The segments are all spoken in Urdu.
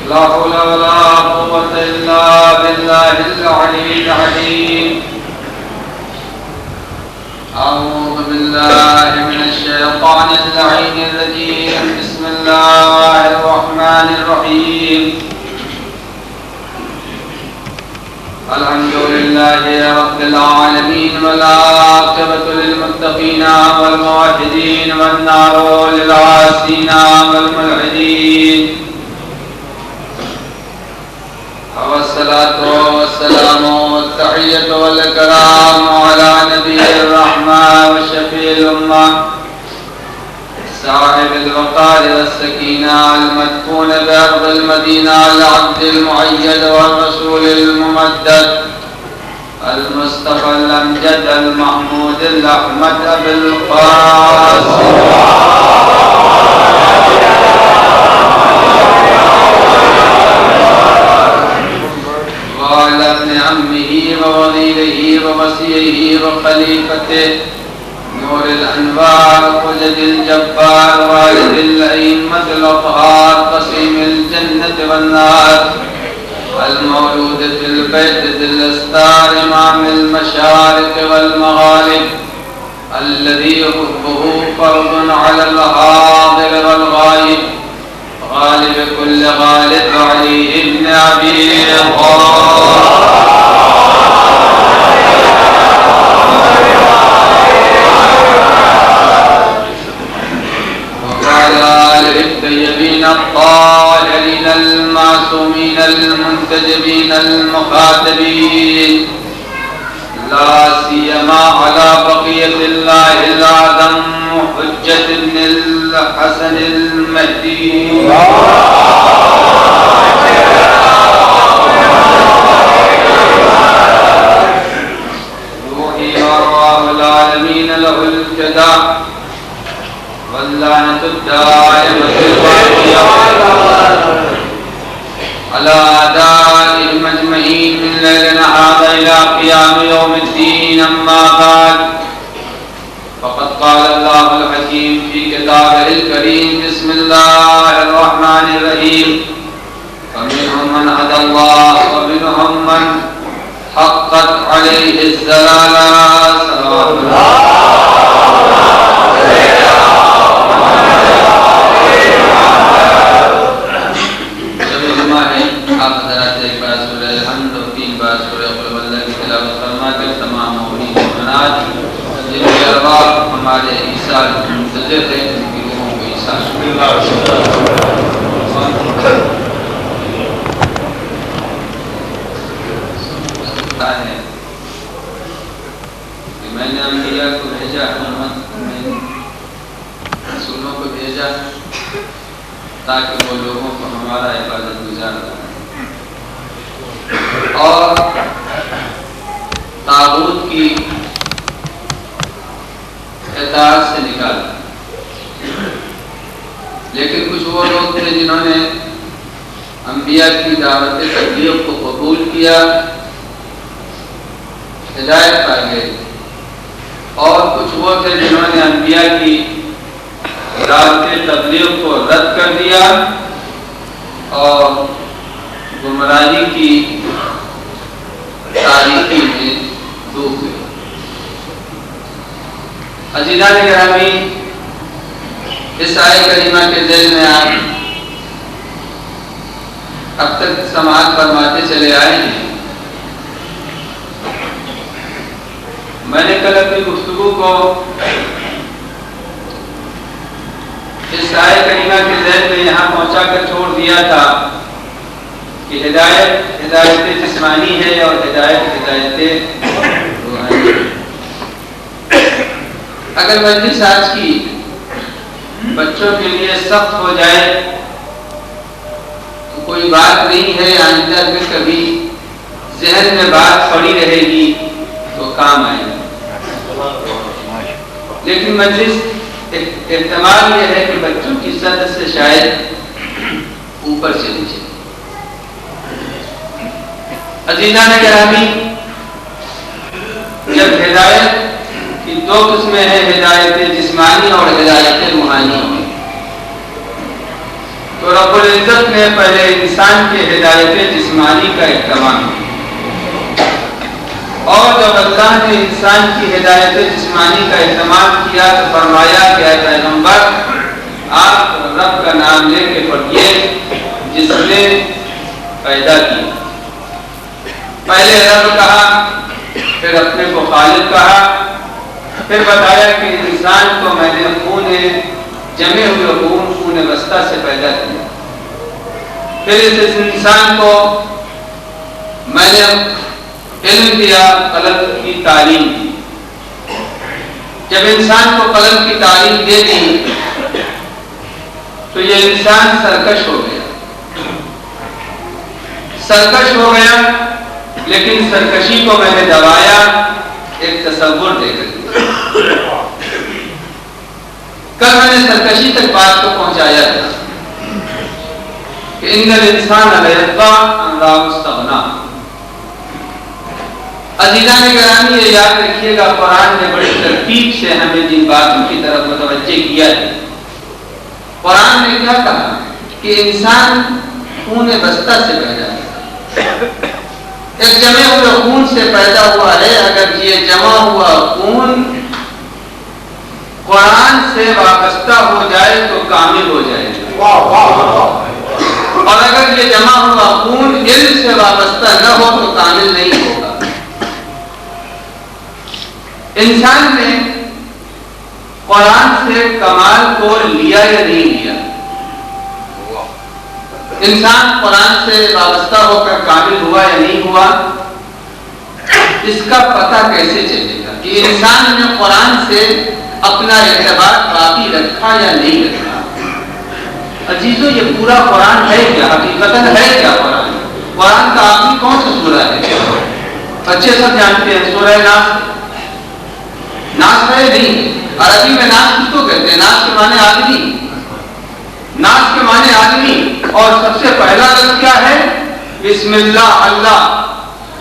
لا حول ولا قوة إلا بالله العلي العظيم. أعوذ بالله من الشيطان اللعين الرجيم. بسم الله الرحمن الرحيم. الحمد لله رب العالمين والعاقبة للمتقين والموحدين والنار للعاصين والملحدين. والصلاة والسلام والتحية والكرام على نبي الرحمة وشفيع الأمة صاحب الوقار والسكينة المدفون بأرض المدينة العبد المؤيد والرسول الممدد المصطفى الأمجد المحمود الأحمد أبي القاسم وعلى ابن عمه ووزيره ووصيه وخليفته نور الأنوار وجد الجبار والد الأئمة الأطهار قسيم الجنة والنار المولود في البيت ذي الأستار إمام المشارق والمغارب الذي حبه فرض على الحاضر والغائب غالب كل غالب علي بن أبي الطيبين الطاهرين المعصومين المنتجبين المخاطبين لا سيما على بقية الله الأعظم حجة بن الحسن المهدي روحي وأرواح العالمين له الفداء واللعنة الدائمة الباقية على أعدائهم أجمعين من ليلنا هذا إلى قيام يوم الدين. أما بعد فقد قال الله الحكيم في كتابه الكريم. بسم الله الرحمن الرحيم. فمنهم من هدى الله ومنهم من حقت عليه الضلالة. صلوات الله. آپ حضرات ایک بار سورہ الحمد اور 3 بار سورہ قل هو اللہ کی تلاوت فرما کر تمام مومنین و مومنات جن کے ارواح ہمارے عیسیٰ منتظر ہیں ان کی روحوں کو عیسیٰ ہے کہ میں نے انبیاء کو بھیجا میں رسولوں کو بھیجا تاکہ وہ لوگوں کو ہمارا عبادت گزار بنائے اور طاغوت کی اطاعت سے نکالا. لیکن کچھ وہ لوگ تھے جنہوں نے انبیاء کی دعوت تبلیغ کو قبول کیا، ہدایت پا گئے، اور کچھ وہ تھے جنہوں نے انبیاء کی دعوت تبلیغ کو رد کر دیا اور گمراہی کی تاریکی میں ڈوب گئے. عزیزان گرامی، اس آیت کریمہ کے ذیل میں آپ اب تک سماعت فرماتے چلے آئے ہیں. میں نے کل اپنی گفتگو کو اس آیت کریمہ کے ذیل میں یہاں پہنچا کر چھوڑ دیا تھا کہ ہدایت جسمانی ہے اور ہدایت روحانی ہے. اگر مجلس آج کی بچوں کے لیے سخت ہو جائے تو کوئی بات نہیں ہے، آئندہ اگر کبھی ذہن میں بات پڑی رہے گی تو کام آئے گی. لیکن مجلس احتمال یہ ہے کہ بچوں کی سطح سے شاید اوپر چلی جائے. عزیزان گرامی، جب ہدایت کی 2 قسمیں ہیں، ہدایت جسمانی اور ہدایت روحانی، تو رب العزت عزت نے پہلے انسان کی ہدایت جسمانی کا اہتمام کیا، اور جب اللہ نے انسان کی ہدایت جسمانی کا اہتمام کیا تو فرمایا کہ اے پیغمبر آپ رب کا نام لے کے پڑھیے جس نے پیدا کیا۔ پہلے رب کہا، پھر اپنے کو خالق کہا، پھر بتایا کہ انسان کو میں نے خون جمے ہوئے خون وسطی سے پیدا کیا، پھر اس انسان کو میں نے علم دیا، قلم کی تعلیم دی۔ جب انسان کو قلم کی تعلیم دے دی تو یہ انسان سرکش ہو گیا، لیکن سرکشی کو میں نے دبایا ایک تصور دے کر۔ کل میں نے سرکشی تک بات کو پہنچایا تھا کہ ان الانسان لیطغی ان رآہ استغنی۔ عزیزان گرامی یہ یاد رکھیے گا، قرآن نے بڑی ترتیب سے ہمیں جن باتوں کی طرف متوجہ کیا ہے۔ قرآن نے کیا کہا کہ انسان خون بستہ سے پیدا ہے، ایک جمع ہوئے خون سے پیدا ہوا ہے۔ اگر یہ جمع ہوا خون قرآن سے وابستہ ہو جائے تو کامل ہو جائے گا، اور اگر یہ جمع ہوا خون علم سے وابستہ نہ ہو تو کامل نہیں ہوگا۔ انسان نے قرآن سے کمال کو لیا یا نہیں لیا؟ انسان قرآن سے وابستہ ہو کر کامل ہوا یا نہیں ہوا؟ اس کا پتہ کیسے چلے گا کہ انسان نے قرآن سے اپنا اعتبار باقی رکھا یا نہیں رکھا؟ عزیزو یہ پورا قرآن ہے کیا؟ حقیقتاً ہے کیا قرآن؟ قرآن کا آخری کون سا سورہ ہے؟ بچے سب جانتے ہیں، سورہ ناس ہے نہیں؟ عربی میں ناس کس کو کہتے ہیں؟ ناس کے معنی آدمی، ناس کے معنی آدمی، اور سب سے پہلا لفظ کیا ہے؟ بسم اللہ، اللہ،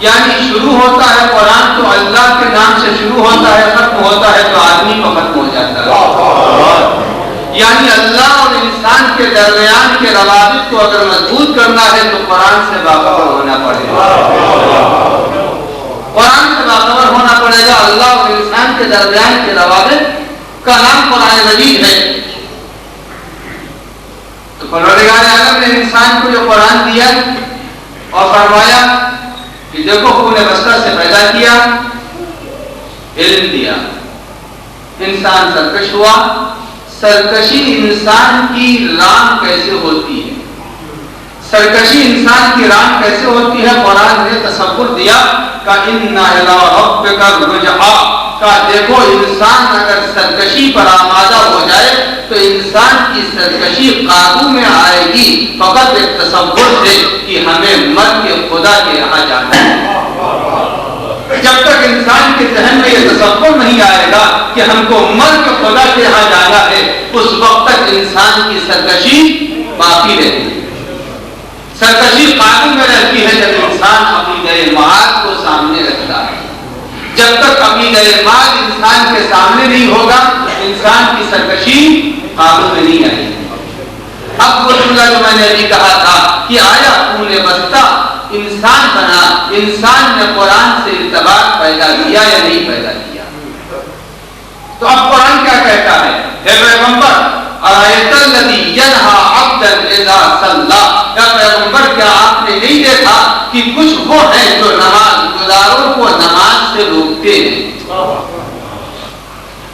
یعنی شروع ہوتا ہے قرآن تو اللہ کے نام سے شروع ہوتا ہے، ختم ہوتا ہے تو آدمی کو ختم ہو جاتا ہے۔ یعنی اللہ اور انسان کے درمیان کے روابط کو اگر مضبوط کرنا ہے تو قرآن سے باخبر ہونا پڑے گا، قرآن سے باخبر ہونا پڑے گا۔ اللہ اور انسان کے درمیان کے روابط کا نام قرآن مجید ہے۔ تو پروردگار عالم نے انسان کو جو قرآن دیا اور فرمایا کہ دیکھو خون بستہ سے پیدا کیا، علم دیا، انسان سرکش ہوا۔ سرکشی انسان کی رام کیسے ہوتی ہے؟ سرکشی انسان کی رام کیسے ہوتی ہے؟ قرآن نے تصور دیا کہ اِنَّ إِلَىٰ رَبِّكَ الرُّجْعَىٰ، کہ دیکھو انسان اگر سرکشی پر آمادہ ہو جائے تو انسان کی سرکشی قابو میں آئے گی، فقط ایک تصور سے کہ ہمیں مر کے خدا کے یہاں جانا ہے۔ جب تک انسان کے ذہن میں یہ تصور نہیں آئے گا کہ ہم کو مر کے خدا کے یہاں جانا ہے، اس وقت تک انسان کی سرکشی باقی رہتی ہے۔ سرکشی قابو میں رہتی ہے جب انسان عقیدہ معاد کو سامنے رکھتا ہے۔ جب تک عقیدہ معاد انسان کے سامنے نہیں ہوگا انسان کی سرکشی قابو میں نہیں آئے گی۔ اب وہ جملہ جو میں نے ابھی کہا تھا کہ آیا خون بستہ انسان بنا، انسان نے قرآن سے ارتباط پیدا کیا یا نہیں پیدا کیا؟ تو اب قرآن کیا کہتا ہے؟ اے پیغمبر، ارأیت الذی ینہی عبدا اذا صلی، یا پیغمبر کیا آپ نے نہیں دیکھا کہ کچھ وہ ہیں جو نماز گزاروں کو نماز سے روکتے ہیں؟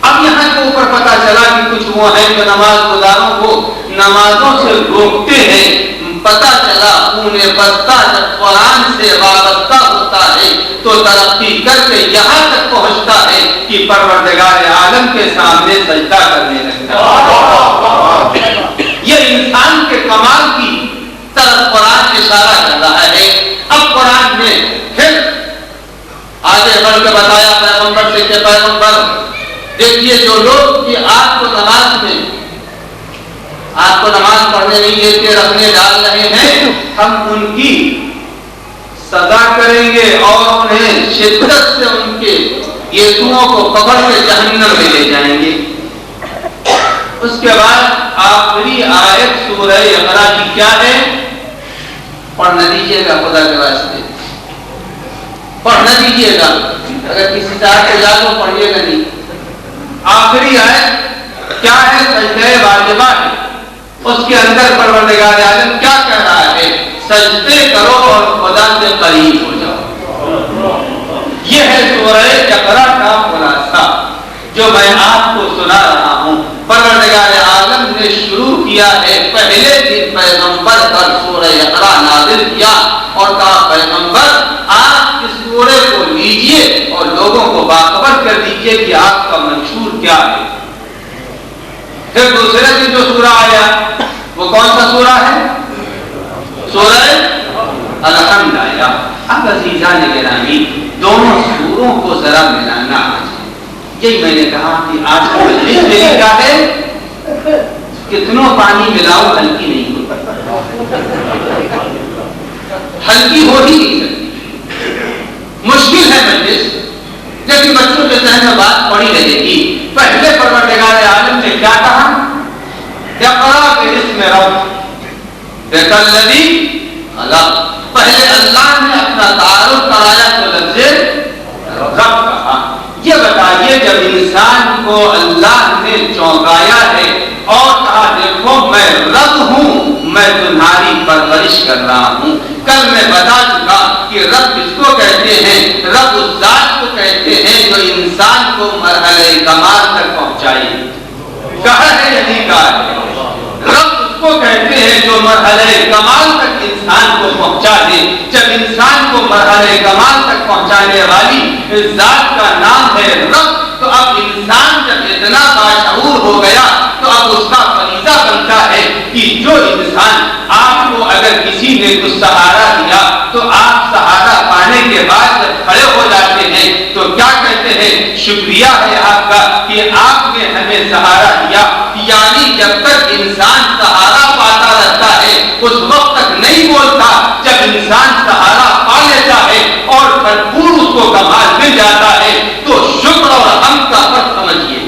اب یہاں کے اوپر پتا چلا کہ کچھ وہ ہیں جو نماز گزاروں کو نمازوں سے روکتے ہیں۔ پتا چلا خون بستہ جب قرآن سے وابستہ ہوتا ہے تو ترقی کر کے یہاں تک پہنچتا ہے کہ پروردگار عالم کے سامنے سجدہ کرنے لگتا ہے۔ یہ انسان کے کمال کی طرف قرآن اشارہ کر رہا ہے۔ اب قرآن نے پھر آگے بڑھ کے بتایا پیغمبر سے کہ پیغمبر دیکھیے جو لوگ کہ آپ کو نماز پڑھنے نہیں دیتے، رکھنے ڈال رہے ہیں، ہم ان کی سزا کریں گے اور انہیں شدت سے ان کے گیسوؤں کو پکڑ کے جہنم میں لے جائیں گے۔ اس کے بعد آپ آخری آیت سورہ اقرا کی کیا ہے؟ پڑھنا دیجیے گا خدا کے واسطے، پڑھنا دیجیے گا، اگر کسی طرح کو یاد ہو پڑھیے گا نہیں۔ آخری آیت کیا ہے؟ سجدہ واجبہ ہے، اس کے اندر پروردگار عالم کیا کہہ رہا ہے؟ سجدے کرو اور خدا سے قریب ہو جاؤ۔ یہ ہے سورہ اقرا کا خلاصہ جو میں آپ کو سنا رہا ہوں۔ پروردگار عالم نے شروع کیا ہے، پہلے دن پیغمبر پر سورہ اقرا نازل کیا اور کہا پیغمبر آپ اس سورے کو لیجئے اور لوگوں کو باخبر کر دیجئے کہ آپ کا منشور کیا ہے۔ پھر دوسرے دن جو سورہ آیا وہ کون سا سورہ ہے؟ سورہ الحمد آیا۔ اب عزیزان گرامی دونوں سوروں کو ذرا ملانا ہے، یہی میں نے کہا کہ آج کا مجلس میری کیا ہے، کتنوں پانی ملاؤ ہلکی نہیں ہوتی، ہلکی ہو ہی نہیں سکتی، مشکل ہے مجلس، لیکن بچوں کے ذہن میں بات پڑی رہے گی۔ پہلے پروردگار عالم نے کیا کہا؟ اقرا باسم ربک الذی خلق۔ پہلے اللہ نے اپنا تعارف کرایا تو لفظ رب کہا۔ یہ بتائیے جب انسان کو اللہ نے چونکایا ہے اور کہا دیکھو میں رب ہوں، میں تمہاری پرورش کر رہا ہوں۔ کل میں بتا چکا کہ رب کس کو کہتے ہیں؟ رب اس ذات کو کہتے ہیں جو انسان کو مرحلہ کمال تک پہنچائے۔ کہا ہے یہی کہا ہے، رب اس کو کہتے ہیں جو مرحلہ کمال تک انسان کو پہنچا دے۔ جب انسان کو مرحلہ کمال تک پہنچانے والی ذات کا نام ہے رب، تو اب انسان جب اتنا باشعور ہو گیا تو اب اس کا فریضہ بنتا ہے کہ جو انسان آپ کو اگر کسی نے کچھ سہارا دیا تو آپ سہارا پانے کے بعد جب کھڑے ہو جاتے ہیں تو کیا کہتے ہیں؟ شکریہ ہے آپ کا کہ آپ نے ہمیں سہارا دیا۔ یعنی جب تک انسان سہارا پاتا رہتا ہے اس وقت تک نہیں بولتا، جب انسان سہارا پا لیتا ہے اور بھرپور اس کو کمال مل جاتا ہے تو شکر اور حمد کا فرق سمجھیے،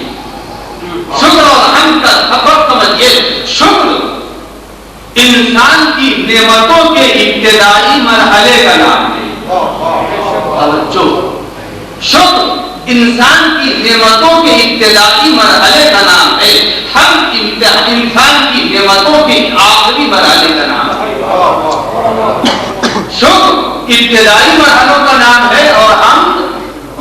شکر اور حمد کا فرق سمجھیے۔ شکر انسان کی نعمتوں کے ابتدائی مرحلے کا نام ہے، توجہ، شکر انسان کی نعمتوں کے ابتدائی مرحلے کا نام ہے، ہم انسان کی نعمتوں کے آخری مرحلے کا نام ہے۔ شکر ابتدائی مرحلوں کا نام ہے اور ہم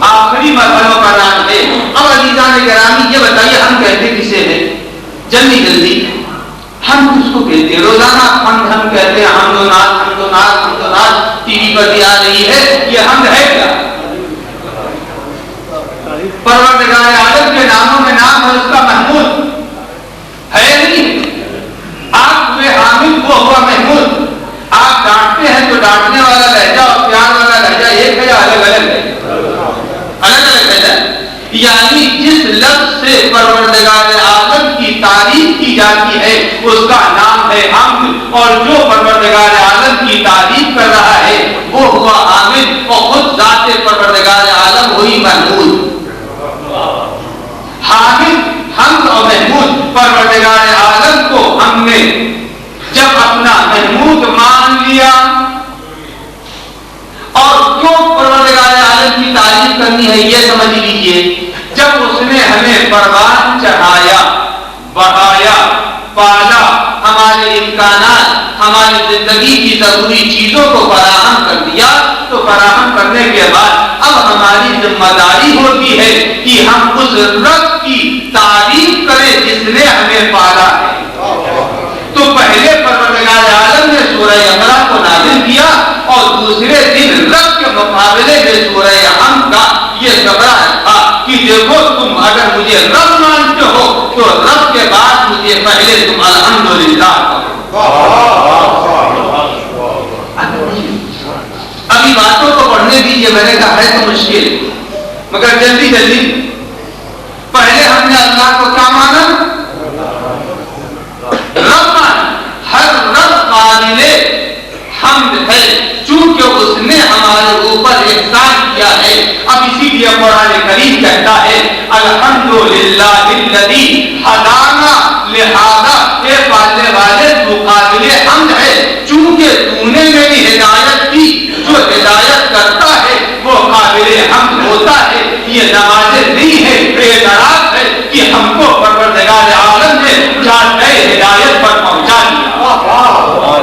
آخری مرحلوں کا نام ہے۔ اب عزیزان گرامی یہ بتائیے ہم کہتے کسے ہیں؟ جلدی جلدی ہم اس کو کہتے ہیں روزانہ ہم کہتے ہیں حمد و نعت، حمد و نعت، حمد و نعت، ٹی وی پر بھی آ رہی ہے، یہ حمد ہے کیا؟ پروردگار عالم کے ناموں میں نام ہے اس کا محمود ہے نہیں؟ آپ ہوئے حامد، وہ ہوا محمود۔ آپ ڈانٹتے ہیں تو ڈانٹنے والا لہجہ اور پیار والا لہجہ ایک ہے یا الگ الگ ہے؟ الگ الگ ہے۔ یعنی جس لفظ سے پروردگار عالم کی تعریف کی جاتی ہے اس کا نام ہے حمد، اور جو پروردگار عالم کی تعریف کر رہا ہے وہ ہوا حامد، اور خود ذات پروردگار عالم ہوئی محمود۔ حامد، حمد اور محمود، پروردگار عالم کو ہم نے جب اپنا محمود مان لیا اور کیوں پروردگار عالم کی تعریف کرنی ہے یہ سمجھ لیجئے، جب اس نے ہمیں پروان چڑھایا، بڑھایا، پالا، ہمارے امکانات، ہماری زندگی کی ضروری چیزوں کو فراہم کر دیا، تو فراہم کرنے کے بعد اب ہماری ذمہ داری ہوتی ہے کہ ہم اس رب کی تعریف کریں جس نے ہمیں پالا ہے۔ تو پہلے پروردگار عالم نے سورہ اقرا کو نازل کیا اور دوسرے دن رب کے مقابلے میں سورہ حمد کا یہ سبرا تھا کہ دیکھو تم اگر مجھے رب مانتے ہو تو رب کے بعد مجھے پہلے تم الحمدللہ ابھی باتوں کو پڑھنے دیجیے، میں نے کہا ہے تو مشکل مگر جلدی جلدی۔ پہلے ہم نے اللہ کو کیا مانا؟ رب مانا، ہر رب قابل حمد ہے چونکہ اس نے ہمارے اوپر احسان کیا ہے۔ اب اسی لیے قرآن کریم کہتا ہے الحمدللہ الذی ہدانا لہذا، اے قابل حمد ہے چونکہ تو نے میری ہدایت کی. جو ہدایت کرتا ہے وہ قابل حمد ہوتا ہے. یہ نمازیں نہیں ہے, اعتراف ہے کہ ہم کو پروردگار عالم نے جانتے ہدایت پر پہنچا دیا.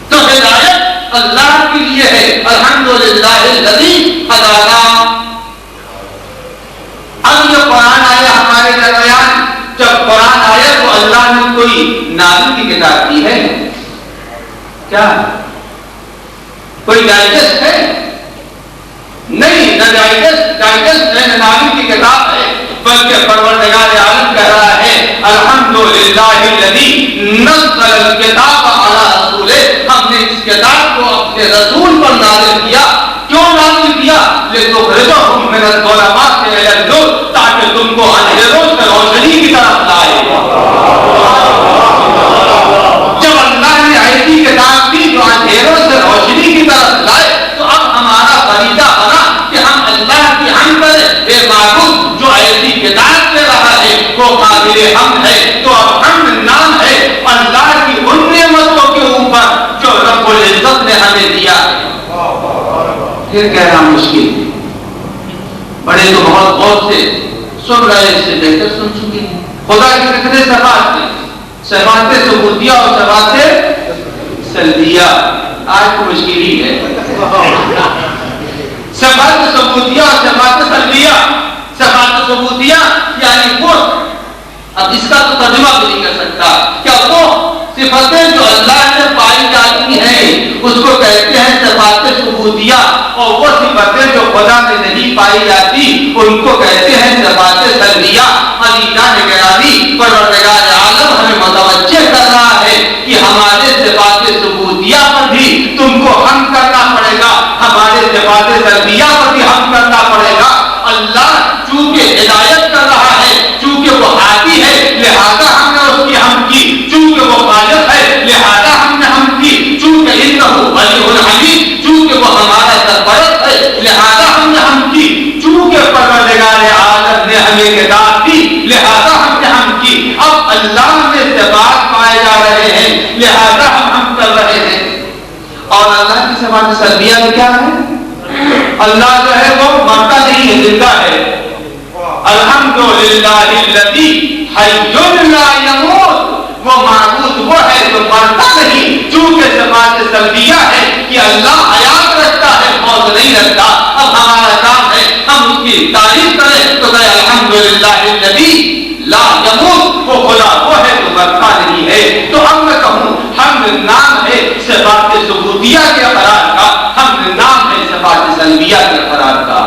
تو ہدایت اللہ کے لیے ہے. الحمدللہ الذی ہدانا. اب یہ قرآن آیا ہمارے درمیان, جب قرآن آیا تو اللہ نے کوئی نازل کی کتاب دی ہے کیا؟ کوئی ڈائجسٹ ہے؟ نہیں, نہ ڈائجسٹ ہے نہ نازل کی کتاب ہے, بلکہ پروردگار عالم کہہ رہا ہے الحمدللہ الذی نزل الکتاب علی رسولہ. ہم نے اس کتاب کو اپنے رسول پر نازل کیا. کیوں نازل کیا؟ لتخرجہم من الظلمات الی النور, تاکہ تم کو اندھیروں سے روشنی کی طرف لائے. جب اللہ نے ایسی کتاب دی جو اندھیروں سے روشنی کی طرف لائے, تو اب ہمارا فریضہ بنا کہ ہم اللہ کی حمد کریں. اے معبود جو ایسی کتاب دے رہا ہے وہ قابل حمد ہے. تو اب حمد نام ہے اللہ کی ان نعمتوں کے اوپر جو رب العزت نے ہمیں دیا ہے. پھر کہنا مشکل, بڑے تو بہت غور سے سن رہے, اس سے بہتر سن چکے ہیں. خدا کی کتنے صفات ہیں, صفات ثبوتیہ اور صفات سلبیہ. آج تو مشکل ہی ہے. صفات ثبوتیہ اور صفات سلبیہ. صفات ثبوتیہ یعنی وہ, اب اس کا تو ترجمہ بھی نہیں کر سکتا, کیا وہ صفتیں جو اللہ سے پائی جاتی ہیں اس کو کہتے ہیں صفات ثبوتیہ, اور وہ صفتیں جو خدا میں نہیں پائی جاتی ان کو کہتے ہیں صفات سلبیہ. عزیزان گرامی, پروردگار عالم ہمیں متوجہ کر رہا ہے کہ ہمارے صفات ثبوتیہ پر بھی تم کو حمد کرنا پڑے گا, ہمارے صفات سلبیہ پر بھی حمد کرنا پڑے گا. اللہ چونکہ ہدایت کر رہا ہے, چونکہ وہ ہادی ہے لہذا ہم نے اس کی حمد کی, چونکہ وہ خالق ہے لہذا ہم نے حمد کی, چونکہ انہ ولی الحمید, چونکہ وہ ہمارا سرپرست ہے لہذا ہم نے حمد کی, چونکہ پروردگار عالم نے ہمیں کتاب دی لہذا ہم نے حمد کی. اب اللہ میں صفات پائے جا رہے ہیں لہذا ہم حمد کر رہے ہیں. اور اللہ کی صفات سلبیہ میں کیا ہے؟ اللہ جو ہے وہ مرتا نہیں ہے, زندہ ہے. الحمدللہ الذی حی لا یموت, وہ معبود وہ ہے جو مرتا نہیں, چونکہ صفات سلبیہ ہے کہ اللہ حیات رکھتا ہے, موت نہیں رکھتا. اب ہمارا کام ہے ہم اس کی تعریف کریں تو کہیں الحمدللہ الذی لا یموت, وہ خدا وہ ہے جو مرتا نہیں ہے. تو اب میں کہوں حمد نام ہے صفات ثبوتیہ کے اقرار کا, حمد نام ہے صفات سلبیہ کے اقرار کا.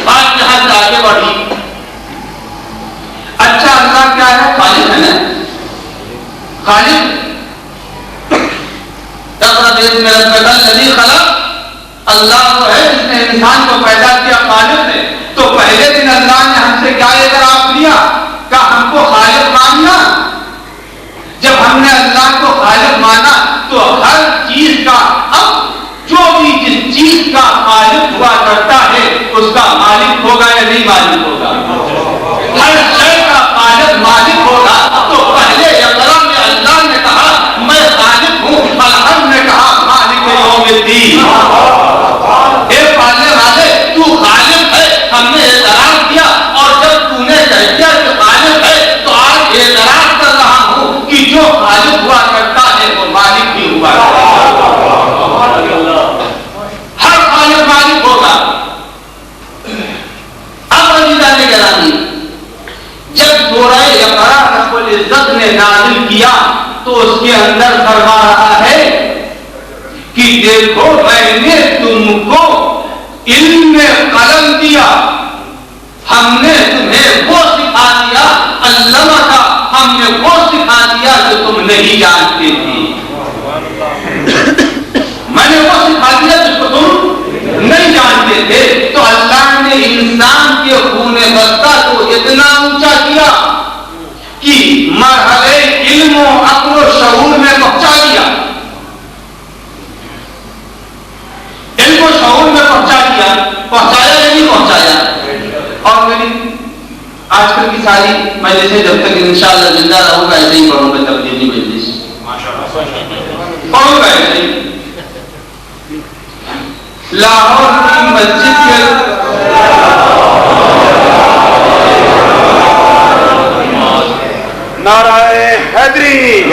بات یہاں سے آگے بڑھی. اچھا اللہ کیا ہے؟ خالق ہے نا, خالق. الذی خلق, اللہ وہ ہے جس نے انسان کو پیدا کیا, خالق ہے. تو پہلے دن اللہ نے ہم سے کیا اعتراف کیا؟ کہ ہم کو خالق ماننا. جب ہم نے اللہ کو خالق مانا تو ہر چیز کا, اب جو بھی جس چیز کا خالق ہوا کرتا ہے اس کا مالک ہوگا یا نہیں مالک ہوگا؟ ہر شے کا خالق مالک ہوگا. تو پہلے اقرا میں اللہ نے کہا میں خالق ہوں, الحمد نے کہا مالک یوم الدین. اے پالنے والے تو خالق ہے, ہم نے اعتراف کیا, اور جب تو نے کہہ دیا کہ خالق ہے تو آج اعتراف کر رہا ہوں کہ جو خالق ہوا کرتا ہے وہ مالک بھی ہوا کرتا ہے. ہر خالق مالک ہوگا. اب عزیزان گرامی, جب سورہ اقرا رب العزت نے نازل کیا تو اس کے اندر فرما رہا ہے کہ دیکھو میں نے تم کو علم میں قلم دیا, ہم نے تمہیں وہ سکھا دیا, علمہ کا ہم نے وہ سکھا دیا جو تم نہیں جانتے تھی. میں نے وہ سکھا دیا جس کو تم نہیں جانتے تھے. تو اللہ نے انسان کے خون بستہ کو اتنا اونچا کیا کہ مرحلے علم و عقل و شعور میں پہنچا دیا, علم و شعور میں پہنچا دیا. پہنچایا یا نہیں پہنچایا؟ اور میری آج کل کی ساری مجلسیں جب تک انشاءاللہ زندہ رہوں گا ایسے ہی پڑھوں گا تبلیغی مجلس، پڑھوں گا ایسے ہی. لاہور کی مسجد کے نعرہ حیدری،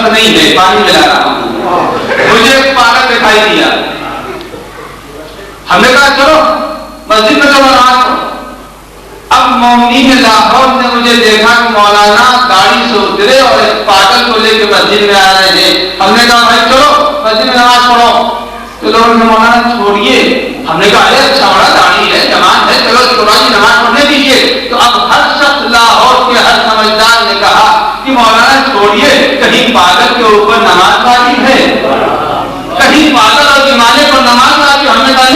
نہیں ہے، پانی ملا رہا ہوں. مجھے ایک پارک دکھائی دیا، ہم نے کہا چلو مسجد میں چلو نماز پڑھو. اب مومنین لاہور نے مجھے دیکھا کہ مولانا گاڑی سے اترے اور ایک پاگل کو لے کے مسجد میں آ رہے تھے. ہم نے کہا بھائی چلو مسجد میں نماز پڑھو. تو لوگوں نے مولانا چھوڑیے. ہم نے کہا اچھا بڑا گاڑی ہے، جوان ہے، چلو چھوڑائیے نماز پڑھنے دیجیے. تو اب ہر شخص لاہور کے ہر سمجھدار نے کہا کہ مولانا چھوڑیے، کہیں پاگل کے اوپر نماز واجب ہے، کہیں پاگل اور دیوانے پر نماز واجب. ہم نے کہا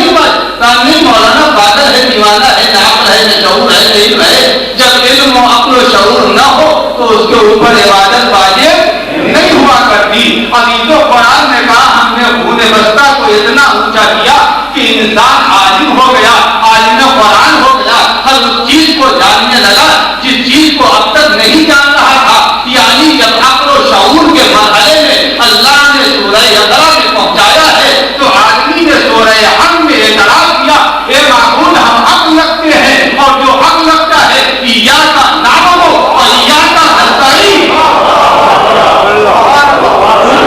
نہیں مولانا، پاگل ہے، دیوانہ ہے، ناقل ہے، شعور ہے، علم ہے. جب علم و عقل و شعور نہ ہو تو اس کے اوپر عبادت واجب نہیں ہوا کرتی. عزیز و قرآن نے کہا ہم نے خون بستہ کو اتنا اونچا کیا کہ انسان عالم ہو گیا، عالم قرآن ہو گیا، ہر اس چیز کو جاننے لگا جس چیز کو اب تک نہیں جان رہا تھا. یعنی جب عقل و شعور کے مرحلے میں اللہ نے سورہ اقرا میں پہنچایا ہے تو آدمی نے سورہ حم میں اعتراف کیا، اے معبود ہم حق لگتے ہیں، اور جو حق لگتا ہے ایاک نعبد و ایاک نستعین.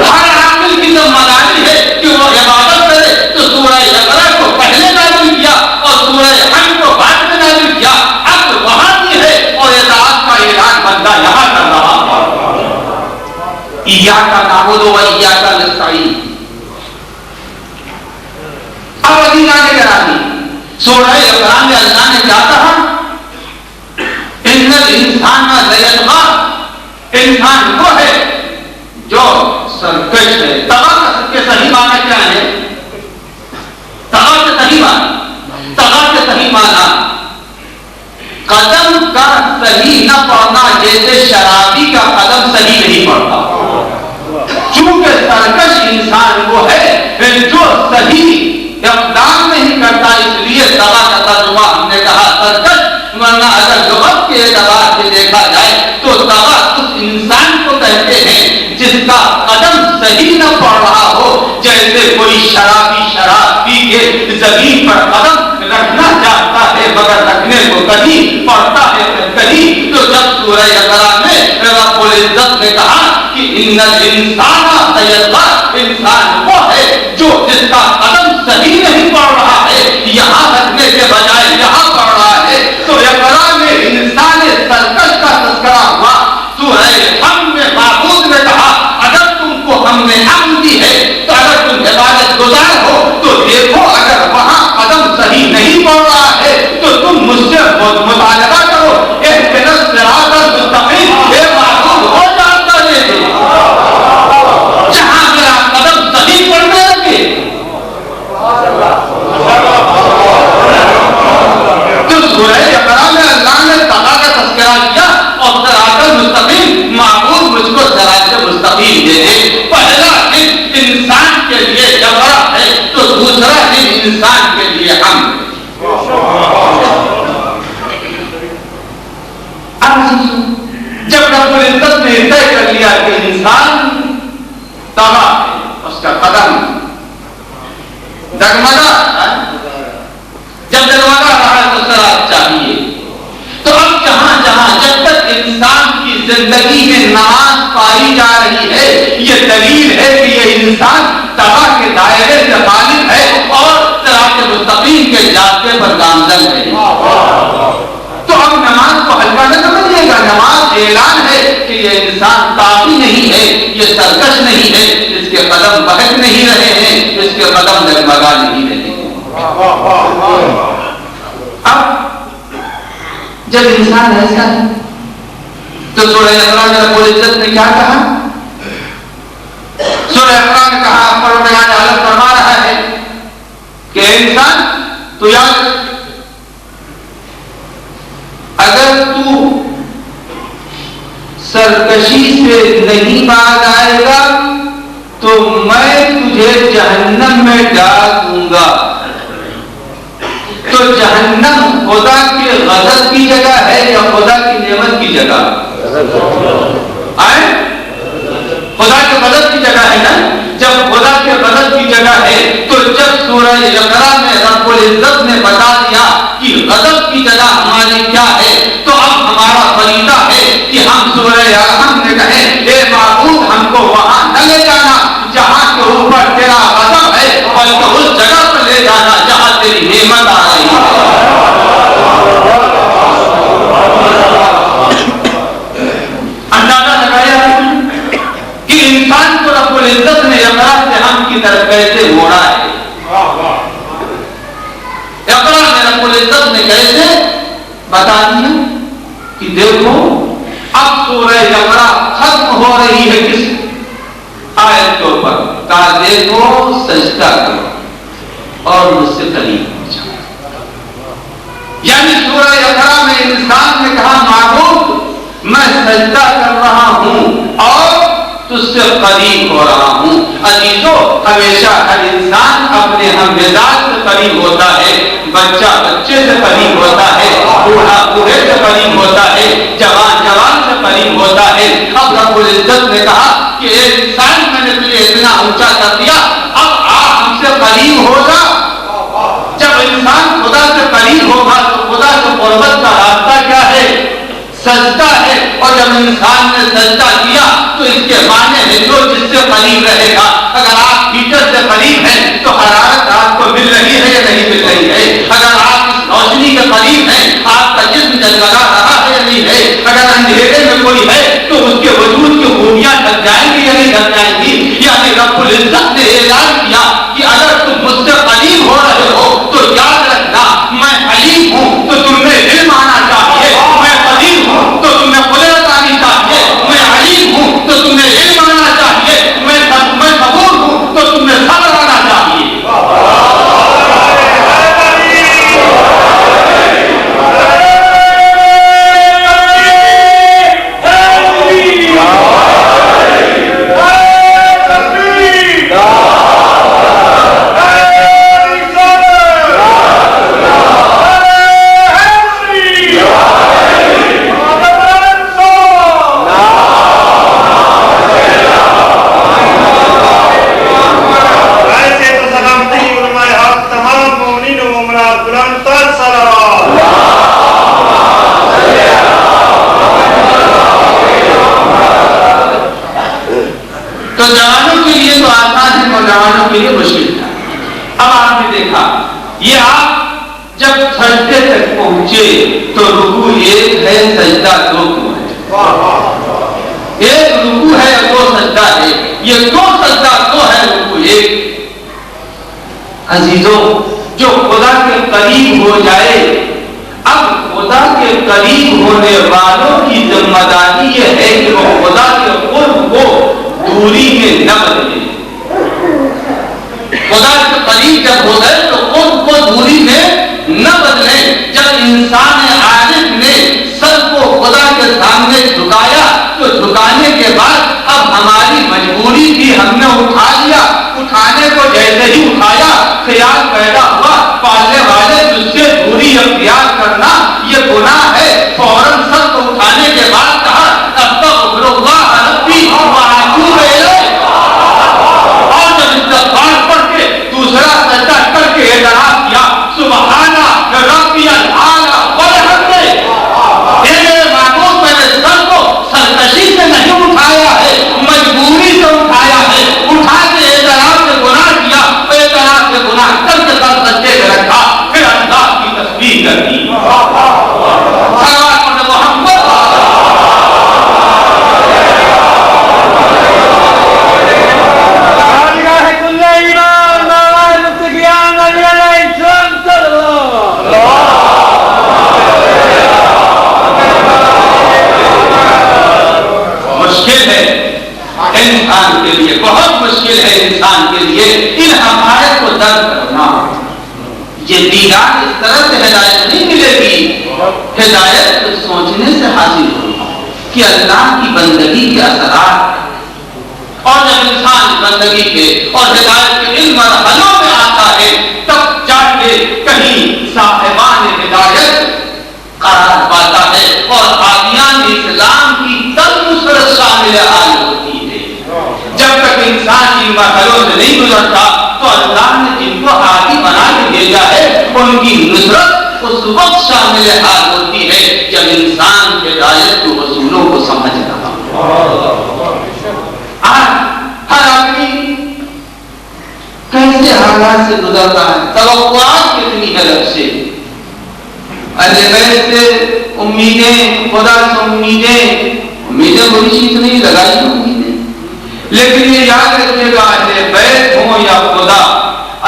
ہر عاقل کی ذمہ داری ہے کہ وہ عبادت کرے. تو سورہ اقرا کو پہلے نازل کیا اور سورہ حم کو بعد میں نازل کیا. عقل وہاں کی ہے اور اطاعت کا اعلان بندہ یہاں کر رہا ہے. ایاک نعبد و ایاک نستعین. اب عزیز آگے کرا دی سورہ اقرا میں اللہ نے کیا کہا؟ ان الانسان لیطغی، انسان وہ ہے جو سرکش ہے. طغی کے صحیح معنی کیا ہے؟ طغی کے صحیح معنی قدم کا صحیح نہ پڑھنا، جیسے شرابی کا قدم صحیح نہیں پڑتا. چونکہ سرکش انسان وہ ہے جو صحیح اقدام نہیں کرتا، اس لیے طغی کا ترجمہ ہم نے کہا سرکش. ورنہ اگر لغت کے اعتبار سے دیکھا جائے تو طغی اس انسان کو کہتے ہیں جس کا قدم صحیح نہ پڑ رہا ہو. جیسے کوئی شرابی شراب پی کے زمین پر قدم رکھنا چاہتا ہے مگر رکھنے کو کہیں پڑتا ہے کہیں. تو جب سورہ اقرا میں رب العزت نے کہا کہ ان الانسان لیطغی، انسان وہ ہے جو جس کا قدم صحیح نہیں پڑ رہا ہے، یہاں رکھنے کے بجائے یہاں پڑ رہا ہے. تو اقرا میں انسان سرکش کا تذکرہ ہوا. سورہ حم میں معبود نے کہا اگر تم کو ہم نے عقل دی ہے تو اگر تم عبادت گزار ہو تو دیکھو اگر وہاں قدم صحیح نہیں پڑ رہا ہے تو تم مجھ سے مطالبہ کرو. اہدنا الصراط المستقیم، اے معبود ہو جانتا ہے جہاں میرا قدم صحیح پڑنے لگے. تو سورہ اقرا میں اللہ نے طغی کا تذکرہ کیا اور صراط المستقیم، معبود مجھ کو صراط مستقیم دے دے. پہلا دن انسان کے لیے اقرا ہے تو دوسرا دن انسان کے لیے ہم. جب رب العزت نے طے کر لیا کہ انسان طغی ہے، اس کا قدم ڈگمگا، جب ڈگمگا رہا تو صراط چاہیے. تو اب جہاں جہاں جب تک انسان کی زندگی میں نماز پائی جا رہی ہے یہ دلیل ہے کہ یہ انسان طغی کے دائرے سے خارج ہے اور صراط مستقیم کے راستے پر گامزن ہے. تو اب نماز کو ہلکا نہ سمجھیے گا. نماز اعلان ہے کہ یہ انسان طاغی نہیں ہے، یہ سرکش نہیں ہے، اس کے قدم بہت نہیں اب جب انسان ایسا ہے تو سورہ اقرا میں رب العزت نے کیا کہا؟ سورہ اقرا میں کہا پروردگار عالم فرما رہا ہے کہ انسان تو یاد رکھ، اگر تو سرکشی سے نہیں باز آئے گا تو میں تجھے جہنم میں ڈال دوں گا۔ تو جہنم خدا کے غضب کی جگہ ہے یا خدا کی نعمت کی جگہ؟ آئے خدا کے غضب کی جگہ ہے نا؟ جب خدا کے غضب کی جگہ ہے تو جب سورہ اقرا میں رب العزت نے بتا دیا کہ غضب کی جگہ ہماری کیا ہے، تو اب ہمارا فریضہ ہے کہ ہم سورہ ارحم میں کہیں اے معبود ہم کو وہاں نہ لے جانا جہاں کے اوپر تیرا غضب ہے، بلکہ اس جگہ پر لے جانا جہاں تیری نعمت آ رہی ہے۔ اندازہ لگایا کہ انسان کو رب العزت نے اقرا سے ہم کی طرف کیسے موڑا ہے۔ اقرا میں رب العزت نے کیسے بتا دیا کہ دیکھو اب سورہ اقرا ختم ہو رہی ہے کس آیت کے اوپر؟ کہا دیکھو سجدہ کرو اور مجھ سے قریب ہو جاؤ۔ یعنی سورہ اقرا میں انسان نے کہا معبود میں سجدہ کر رہا ہوں اور تجھ سے قریب ہو رہا ہوں۔ عزیزو ہمیشہ ہر انسان اپنے ہمدرد سے قریب ہوتا ہے، بچہ بچے سے قریب ہوتا ہے، بوڑھا بوڑھے سے قریب ہوتا ہے، جوان جوان سے قریب ہوتا ہے۔ اب رب العزت نے کہا کہ اے انسان میں نے تجھے اتنا اونچا کر دیا، اب آ ہم سے قریب ہو جا۔ جب انسان خدا سے قریب ہوگا تو خدا سے قربت کا راستہ کیا ہے؟ سجدہ ہے۔ اور جب انسان نے سجدہ کیا تو اس کے معنی ہے جو جس سے قریب رہے گا۔ اگر آپ ہیٹر سے قریب ہیں تو حرارت آپ کو مل رہی ہے یا نہیں مل رہی ہے؟ اگر آپ اس روشنی کے قریب ہیں آپ کا جسم جگمگا رہا ہے یا نہیں ہے؟ اگر اندھیرے میں کوئی ہے تو اس کے وجود کی خوبیاں ڈھک جائیں گی یا نہیں ڈھک جائیں گی؟ یعنی رب العزت نے اعلان کیا کہ اگر تم مجھ سے قریب ہو رہے ہو تو یاد رکھنا میں علیم ہوں تو تم نے علم آنا چاہیے، میں قدیر ہوں تو تمہیں قدرت آنی چاہیے، میں علیم ہوں تو تمہیں علم آنا چاہیے، میں صبور ہوں تو تمہیں صبر آنا چاہیے۔ تو جوانوں کے لیے تو آسان ہے، نوجوانوں کے لیے مشکل تھا۔ اب آپ نے دیکھا یہ آپ جب سجدے تک پہنچے تو رکوع ایک ہے، سجدہ دو ہے۔ ایک رکوع ہے دو سجدہ ہے، یہ دو سجدہ دو ہے، رکوع ایک۔ عزیزوں جو خدا کے قریب ہو جائے، اب خدا کے قریب ہونے والوں کی ذمہ داری یہ ہے کہ وہ خدا کے قرب کو دوری میں نہ بدلے۔ خدا کے قریب جب ہو گئے تو قرب کو دوری میں نہ بدلے۔ جب انسان عارف نے سر کو خدا کے سامنے جھکایا تو جھکانے کے بعد اب ہماری مجبوری تھی، ہم نے اٹھا لیا۔ اٹھانے کو جیسے ہی اٹھایا خیال پیدا ہوا پالنے والے تجھ سے دوری اختیار کرنا یہ گناہ ہے۔ فوراً سر کو اٹھانے کے بعد کہا استغفر اللہ ربی واتوب الیہ، اور جب استغفار پڑھ کے دوسرا سجدہ کر کے اعتراف کیا سبحان ربی الاعلی والحمد، میرے معبود میں نے سر کو سرکشی سے نہیں اٹھایا ہے، مجبوری سے اٹھایا ہے۔ اٹھا کے اعتراف سے گناہ کیا، اعتراف سے گناہ کر کے سر سجدے میں رکھا، پھر اللہ کی تسبیح کر دی۔ ہدایت تو سوچنے سے حاصل ہوئی کہ اللہ کی بندگی کے اثرات، اور جب انسان بندگی کے اور ہدایت کے ان مرحلوں میں آتا ہے تب جا کے کہیں صاحبان ہدایت قرار پاتا ہے اور عادیان اسلام کی تب نصرت شامل حال ہوتی ہے۔ جب تک انسان ان مرحلوں سے نہیں گزرتا تو اللہ نے جن کو عادی بنا کے بھیجا ہے ان کی نصرت اس وقت شامل حال ہوتی ہے جب انسان ہدایت کو اصولوں کو سمجھ رہا ہو۔ ہر آدمی کیسے حالات سے گزرتا ہے، توقعات کتنی ہے رب سے، اہل بیت سے امیدیں، خدا سے امیدیں بڑی چیز نہیں لگائی امیدیں، لیکن یہ یاد رکھیے گا اہل بیت ہوں یا خدا،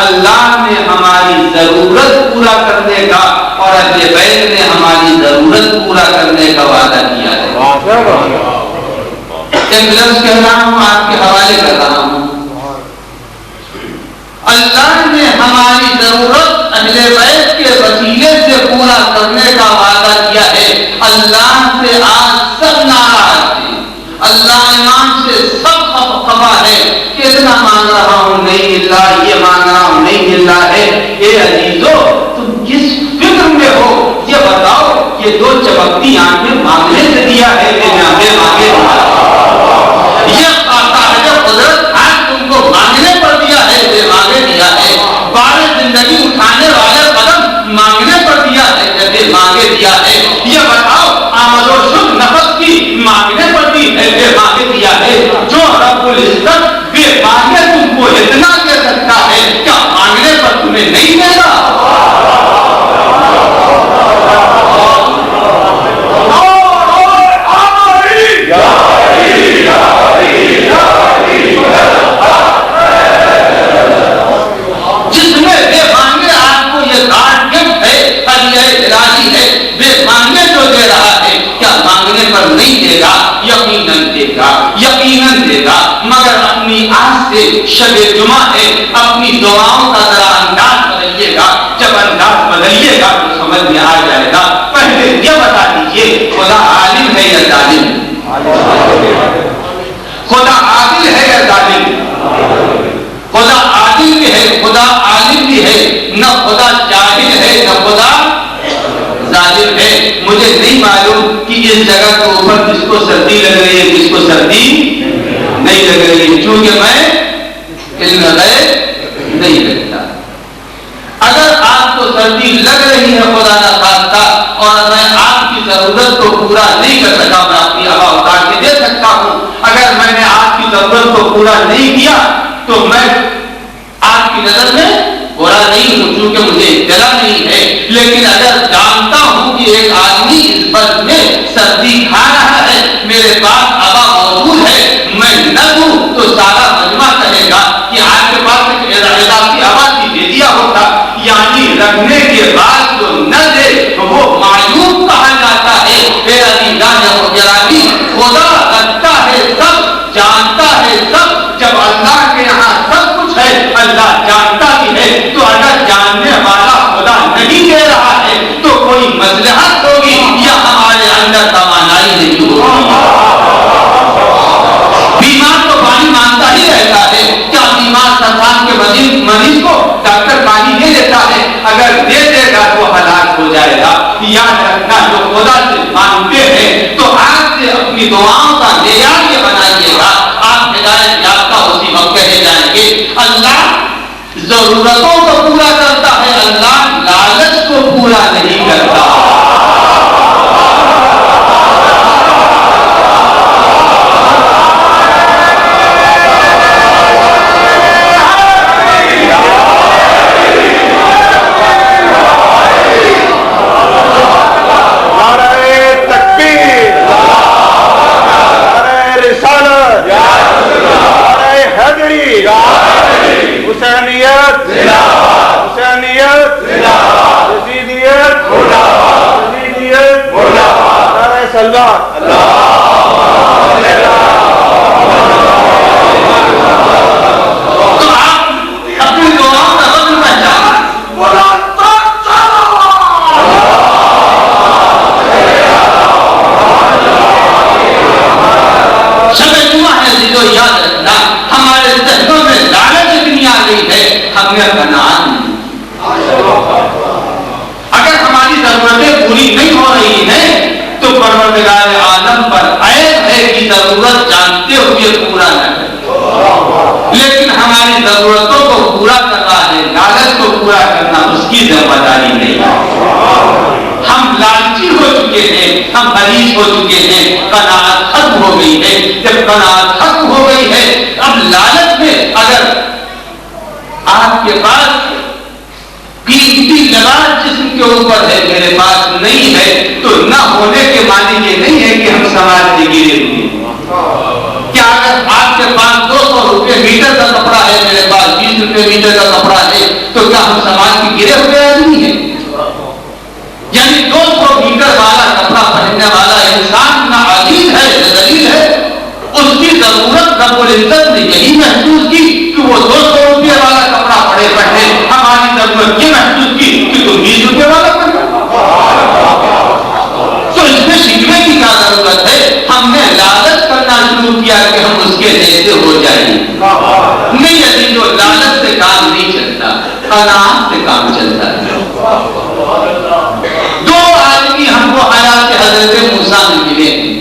اللہ نے ہماری ضرورت پورا کرنے کا اور اہل بیت نے ہماری ضرورت پورا کرنے کا وعدہ کیا ہے۔ ایک لفظ کہہ رہا ہوں، آپ کے حوالے کر رہا ہوں، اللہ نے ہماری ضرورت اہل بیت کے وسیلے سے پورا کرنے کا وعدہ کیا ہے۔ اللہ سے آج سب ناراض ہیں، اللہ ایمان سے سب خفا ہے کہ اتنا مانگ رہا ہوں نہیں مل رہا، یہ مانگ رہا ہوں نہیں مل رہا ہے۔ اے عزیزو، تم کس فکر میں ہو یہ بتاؤ، یہ دو چمکتی آنکھیں مانگنے سے دیا ہے کہ میں مانگے یہ آتا ہے جب قدرت آج تم کو مانگنے پر دیا ہے، بے مانگے دیا ہے، بار زندگی اٹھانے والے قدم مانگنے پر دیا ہے، بے مانگے دیا ہے، یہ بتاؤ آمد و شد نفس کی مانگنے پر دی ہے، بے مانگے دیا ہے۔ جو رب العزت بے مانگے تم کو اتنا دے سکتا ہے، کیا مانگنے پر تمہیں نہیں دے گا؟ جس میں بے مانگے آپ کو یہ کارڈ گفٹ ہے، ہدیہ الہی ہے، بے مانگے جو دے رہا ہے، کیا مانگنے پر نہیں دے گا؟ یقیناً دے گا، یقیناً دے گا، مگر اپنی آس سے شب جمعہ ہے، اپنی دعاؤں کا ذرا انداز بدلیے گا، جب انداز بدلیے گا تو سمجھ میں آ جائے گا۔ پہلے یہ بتا دیجئے خدا عالم ہے یا ظالم؟ خدا عادل ہے یا ظالم؟ خدا عادل بھی ہے، خدا عالم بھی ہے، نہ خدا جاہل ہے نہ خدا ظالم ہے۔ مجھے نہیں معلوم کہ اس جگہ کے اوپر کس کو سردی لگ رہی ہے کس کو سردی نہیں لگ رہی ہے، چونکہ میں علم غیب نہیں رکھتا۔ اگر آپ کو سردی لگ رہی ہے خدا نہ خواستہ اور میں آپ کی ضرورت کو پورا نہیں کر سکا، میں اپنی ہوا اتار کے دے سکتا ہوں، اگر میں نے آپ کی ضرورت کو پورا نہیں کیا تو میں آپ کی نظر میں برا نہیں ہوں، چونکہ مجھے اطلاع نہیں ہے، لیکن اگر جانتا ہوں کہ ایک آدمی اس وقت میں سردی کھا رہا ہے، میرے پاس ہوا موجود ہے، میں نہ دوں تو سارا مجمع کہے گا کہ آپ کے پاس ایک اضافی ہوا کی دے دیا ہوتا، یعنی رکھنے کے بعد جو نہ دے وہ معیوب کہا جاتا ہے۔ اے عزیزان و گرامی، خدا رکھتا ہے سب، جانتا ہے سب، جب اللہ کے یہاں سب کچھ ہے، اللہ جانتا بھی ہے، تو اگر جاننے والا خدا نہیں دے رہا ہے تو کوئی مصلحت ہوگی یا ہمارے اندر توانائی نہیں ہوگی۔ بیمار تو پانی مانگتا ہی رہتا ہے، کیا بیمار سرطان کے مریض کو ڈاکٹر پانی نہیں دیتا ہے؟ اگر دے دے گا تو ہلاک ہو جائے گا۔ یاد رکھنا، جو خدا سے مانگتے ہیں تو آج سے اپنی دعاؤں کا معیار یہ بنائیے گا، آپ ہدایت یافتہ اسی وقت کہے جائیں گے۔ اللہ ضرورتوں کو پورا کرتا ہے، اللہ لالچ کو پورا نہیں کرتا۔ حسینیت حسینیت یزیدیت یزیدیت نعرہ سلوات گئی ہے تو پروردگار عالم پر عیب ہے کہ ضرورت جانتے ہوئے پورا نہ کرے، لیکن ہماری ضرورتوں کو پورا کرنا ہے، لالچ کو پورا کرنا اس کی ذمہ داری نہیں ہے۔ ہم لالچی ہو چکے ہیں، ہم حریص ہو چکے ہیں، قناعت ختم ہو گئی ہے۔ جب قناعت ختم ہو گئی ہے، اب لالچ میں اگر آپ کے پاس قیمتی لباس جسم کے اوپر ہے، میرے پاس نہیں ہے، تو نہ ہونے کے معنی یہ نہیں ہے کہ ہم سماج سے گرے ہوئے۔ کیا اگر آپ کے پاس 200 روپے میٹر کا کپڑا ہے، میرے پاس 20 روپے میٹر کا کپڑا ہے، تو کیا ہم سماج کے گرے ہوئے آدمی ہیں؟ یعنی 200 میٹر والا کپڑا پہننے والا انسان نہ عزیز ہے نہ ذلیل ہے۔ اس کی ضرورت رب العزت نے یہی محسوس کی کہ وہ 200 روپے والا کپڑا پڑے پہنے، ہماری ضرورت یہ محسوس کی کہ تم 20 روپے والا پہنے۔ تو اس میں شکوے کی کیا ضرورت ہے؟ ہم نے لالچ کرنا شروع کیا کہ ہم اس کے جیسے ہو جائیں۔ نہیں عزیزو، لالچ سے کام نہیں چلتا، قناعت سے کام چلتا ہے۔ دو آدمی ہم کو حیات حضرت موسیٰ میں ملے ہیں۔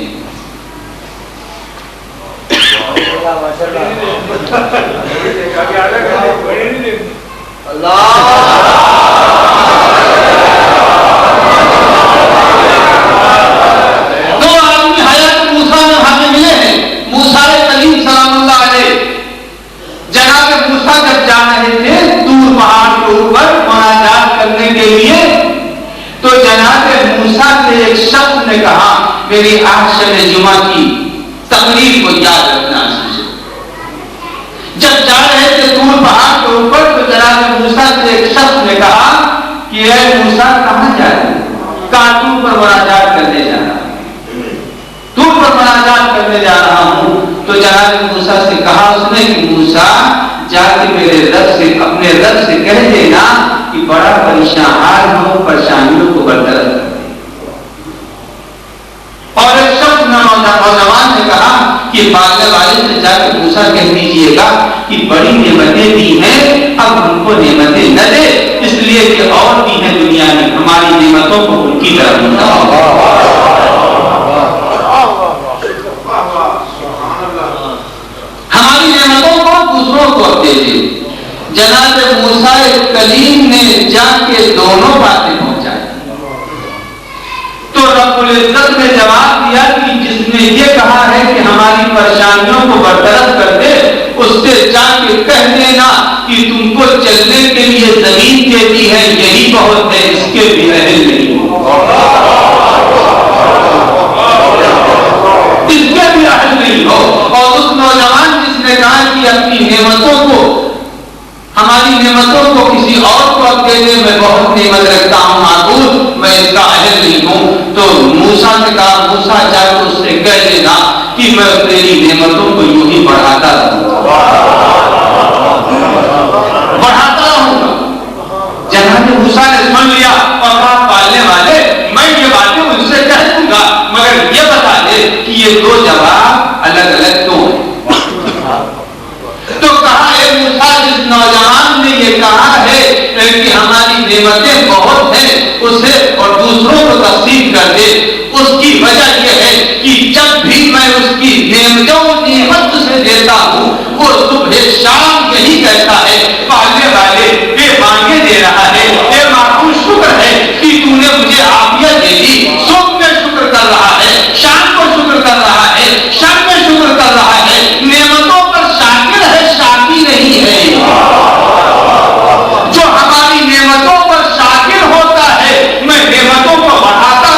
دو آدمی حیات موسیٰ میں ہمیں ملے ہیں۔ موسیٰ کلیم سلام اللہ علیہ جناب موسیٰ جب جا رہے تھے دور پہاڑ کے اوپر مناجات کرنے کے لیے، تو جناب موسیٰ سے ایک شخص نے کہا میری آج شب جمعہ کی تقریر کو یاد رکھنا سمجھو۔ جب جا رہے تھے دور پہاڑ کے اوپر تو جناب موسیٰ سے ایک شخص نے کہا کہ اے موسیٰ کہاں جا رہے ہیں؟ کہا دور پر مناجات کرنے جا رہا ہوں، دور پر مناجات کرنے جا رہا ہوں۔ تو جناب موسیٰ سے کہا اس نے کہ موسیٰ جا کے میرے رب سے اپنے رب سے کہہ دینا کہ بڑا پریشان حال ہوں، پریشانیوں کو برطرف کر دے۔ اور ایک شخص نوجوان نے کہا کہ باغ والے سے جا کے موسیٰ کہہ دیجیے گا کہ بڑی نعمتیں دی ہیں، اب ہم کو نعمتیں نہ دے، اس لیے کہ اور بھی ہیں دنیا میں، ہماری نعمتوں کو ان کی طرف ہماری نعمتوں کو دوسروں کو دے دے۔ جناب موسیٰ کلیم نے جا کے دونوں باتیں پہنچائی۔ تو رب العزت نے جواب دیا کہ جس نے یہ کہا ہے کہ ہماری پریشانیوں کو برطرف کر دے، اس سے جا کے کہہ دینا کہ تم کو چلنے کے لیے زمین دیتی ہے یہی بہت ہے، اس کے بھی اہل نہیں ہو، اس کے بھی اہل نہیں ہو۔ اور اس نوجوان جس نے کہا کہ اپنی نعمتوں کو، ہماری نعمتوں کو کسی اور کو اب دینے میں بہت نعمت رکھتا ہوں معبود، میں اس کا اہل نہیں ہوں، تو موسیٰ نے کہا موسیٰ جا کے اس سے کہہ دینا کہ میں تیری نعمتوں کو یوں ہی بڑھاتا رہوں گا، بڑھاتا رہوں گا۔ جناب موسیٰ نے سن لیا اور کہا پالنے والے میں یہ باتیں ان سے کہہ دوں گا، مگر یہ بتا دے کہ یہ دو جواب الگ الگ کیوں ہیں؟ تو کہا اے موسیٰ جس نوجوان نے یہ کہا ہے کہ ہماری نعمتیں بہت ہیں اسے اور دوسروں کو تقسیم کر دے، اس کی وجہ یہ ہے کہ جب بھی میں اس کی نعمت سے دیتا ہوں وہ صبح شام یہی کہتا ہے پالنے والے بے مانگے دے رہا ہے، اے معبود شکر ہے کہ تو نے مجھے عافیت دے دی۔ صبح میں شکر کر رہا ہے، شام کو شکر کر رہا ہے، شام میں شکر کر رہا ہے، نعمتوں پر شاکر ہے، شاکی نہیں ہے۔ جو ہماری نعمتوں پر شاکر ہوتا ہے میں نعمتوں کو بڑھاتا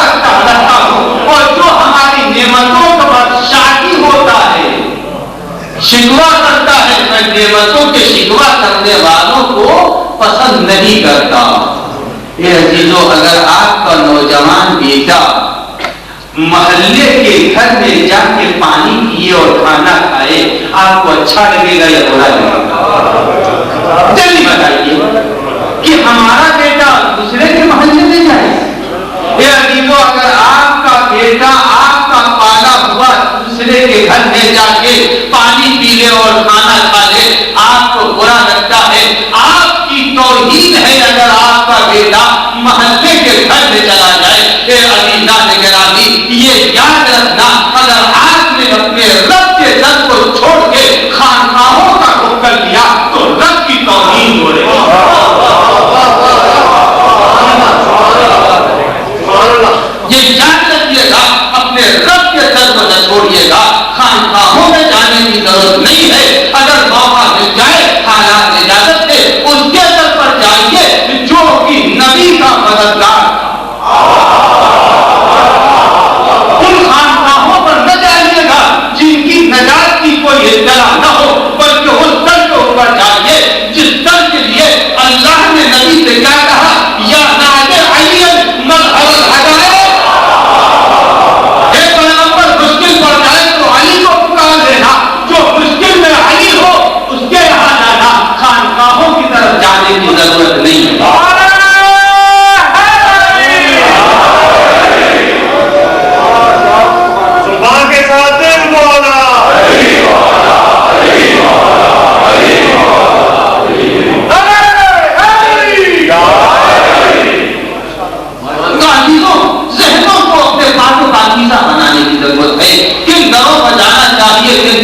رہتا ہوں، اور جو ہماری نعمتوں پر شاکی ہوتا ہے، شکوہ کرتا ہے، میں نعمتوں کے شکوہ کرنے والوں کو پسند نہیں کرتا۔ اے عزیزو، اگر آپ کا نوجوان بیٹا محلے کے گھر میں جا کے پانی پیے اور کھانا کھائے، آپ کو اچھا لگے گا یا برا لگے گا؟ جلدی بتائیے کہ ہمارا بیٹا دوسرے کے محلے میں جائے۔ اے عزیزو، اگر آپ کا بیٹا آپ کا پالا ہوا دوسرے کے گھر میں جا کے پانی پی لے اور کھانا کھا لے، آپ کو برا لگتا ہے، آپ کی توہین ہے۔ اگر آپ کا بیٹا محلے کے گھر میں چلا جائے، اے عزیزہ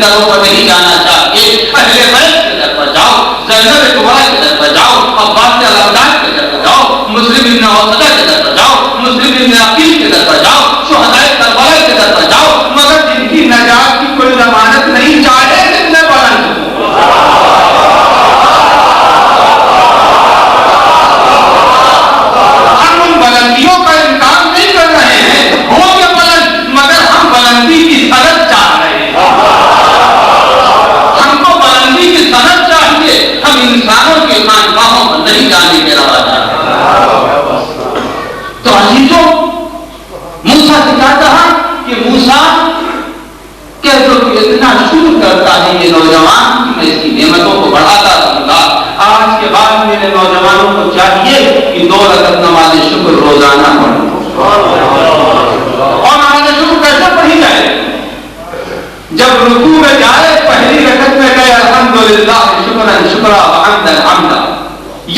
دروں پر نہیں جانا چاہیے، اہل بیت کے در پر جاؤ، زینب کبریٰ کے در پر جاؤ، عباس العبدال کے در پر جاؤ، مسلم ابن عوصدہ کے در پر جاؤ، مسلم ابن عقیل کے در پر جاؤ، شہدائے کربلا کے در پر جاؤ، مگر جن کی نجات کی کوئی ضمانت نہیں، چاہے کتنے بلند ہم ان بلندیوں کا انکار نہیں کر رہے ہیں، ہوں گے بلند، مگر ہم بلندی کی سند چاہ رہے ہیں، ہم کو بلندی کی سند چاہیے، ہم انسانوں کے خانقاہوں پر نہیں جانے کے روا چاہتے۔ تو عزیزوں، موسیٰ سے کیا کہا کہ موسیٰ کہہ دو کہ اتنا شکر کرتا ہے یہ نوجوان کہ میں اس کی نعمتوں کو بڑھاتا رہوں گا، آج کے بعد میرے نوجوانوں کو چاہیے کہ 2 رکعت نماز شکر روزانہ پڑھیں، اور نماز شکر کیسے پڑھی جائے؟ جب رکوع میں جائے پہلی رکعت میں کہے الحمدللہ شکرا شکرا وحمدا حمدا،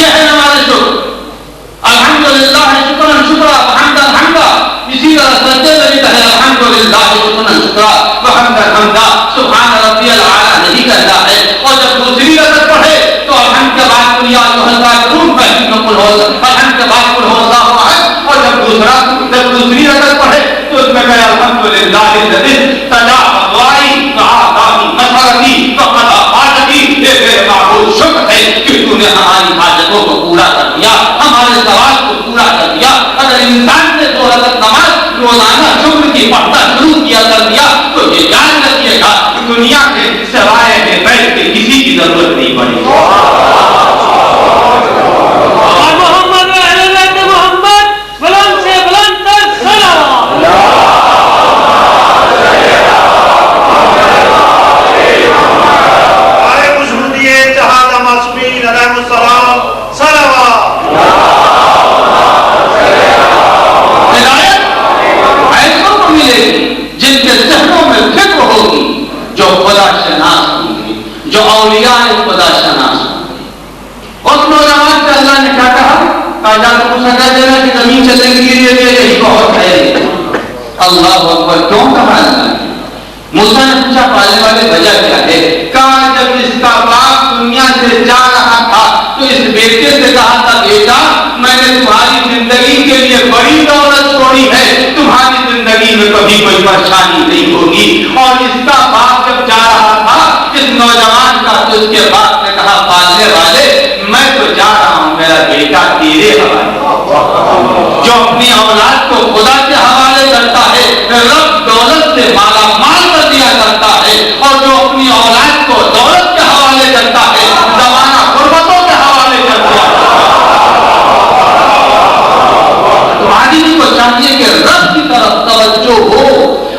یہ ہے نماز شکر، الحمدللہ شکرا شکرا وحمدا حمدا۔ اسی طرح سجدے میں بھی کہے الحمدللہ شکرا شکرا وحمدا حمدا، سبحان ربی الاعلیٰ نہیں کہتا ہے، اور جب دوسری رکعت پڑھے تو الحمد کے بعد قل یا ایھا الکافرون پہلی میں قل ہو، الحمد کے بعد قل هو اللہ احد، اور جب دوسری رکعت پڑھے تو اس میں کہے الحمدللہ الذی استجاب دعائی وآتانی مسألتی وقضى حاجتی، یہ میرے معبود شکر ہے کہ تو نے ہماری حاجتوں کو پورا کر دیا، ہمارے سوال کو پورا کر دیا۔ اگر انسان نے 2 رکعت نماز روزانہ شکر کی پڑھنا شروع کیا کر دیا تو یہ یاد رکھیے گا کہ دنیا کے سوائے میں بیٹھ کے کسی کی ضرورت نہیں پڑے گی۔ محمد و اہل بیت محمد بلند سے بلند تر صلوات۔ ہمارے مشہودی اتحاد معصومین علیہ السلام صلوات۔ ایسوں کو ملے گی جن کے ذہنوں میں فکر ہوگی، جو خدا شناس ہوں گے، جو اولیاء خدا شناس ہوں گے۔ اس نوجوان سے اللہ نے کیا کہا؟ جا تو موسیٰ کہہ دینا کہ زمین سے تنگ گری ہے، یہی بہت ہے۔ اللہ اکبر، کیوں کہا اللہ نے؟ موسیٰ نے پوچھا پالنے والے وجہ کیا ہے؟ کہا جب اس کا باپ دنیا سے جا رہا تھا تو اس بیٹے سے کہا تھا بیٹا میں نے تمہاری زندگی کے لیے بڑی دولت چھوڑی ہے، تمہاری زندگی میں کبھی کوئی پریشانی نہیں ہوگی۔ اور اس کا باپ جب جا رہا تھا اس نوجوان کا تو اس کے باپ نے کہا پالنے والے میں تو جا رہا ہوں، میرا بیٹا تیرے حوالے۔ جو اپنی اولاد کو خدا کے حوالے کرتا ہے رب دولت سے مالا مال کر دیا کرتا ہے، اور جو اپنی اولاد کو دولت کے حوالے کرتا ہے زمانہ غربتوں کے حوالے کرتا ہے۔ تو آدمی کو چاہیے کہ رب کی طرف توجہ ہو،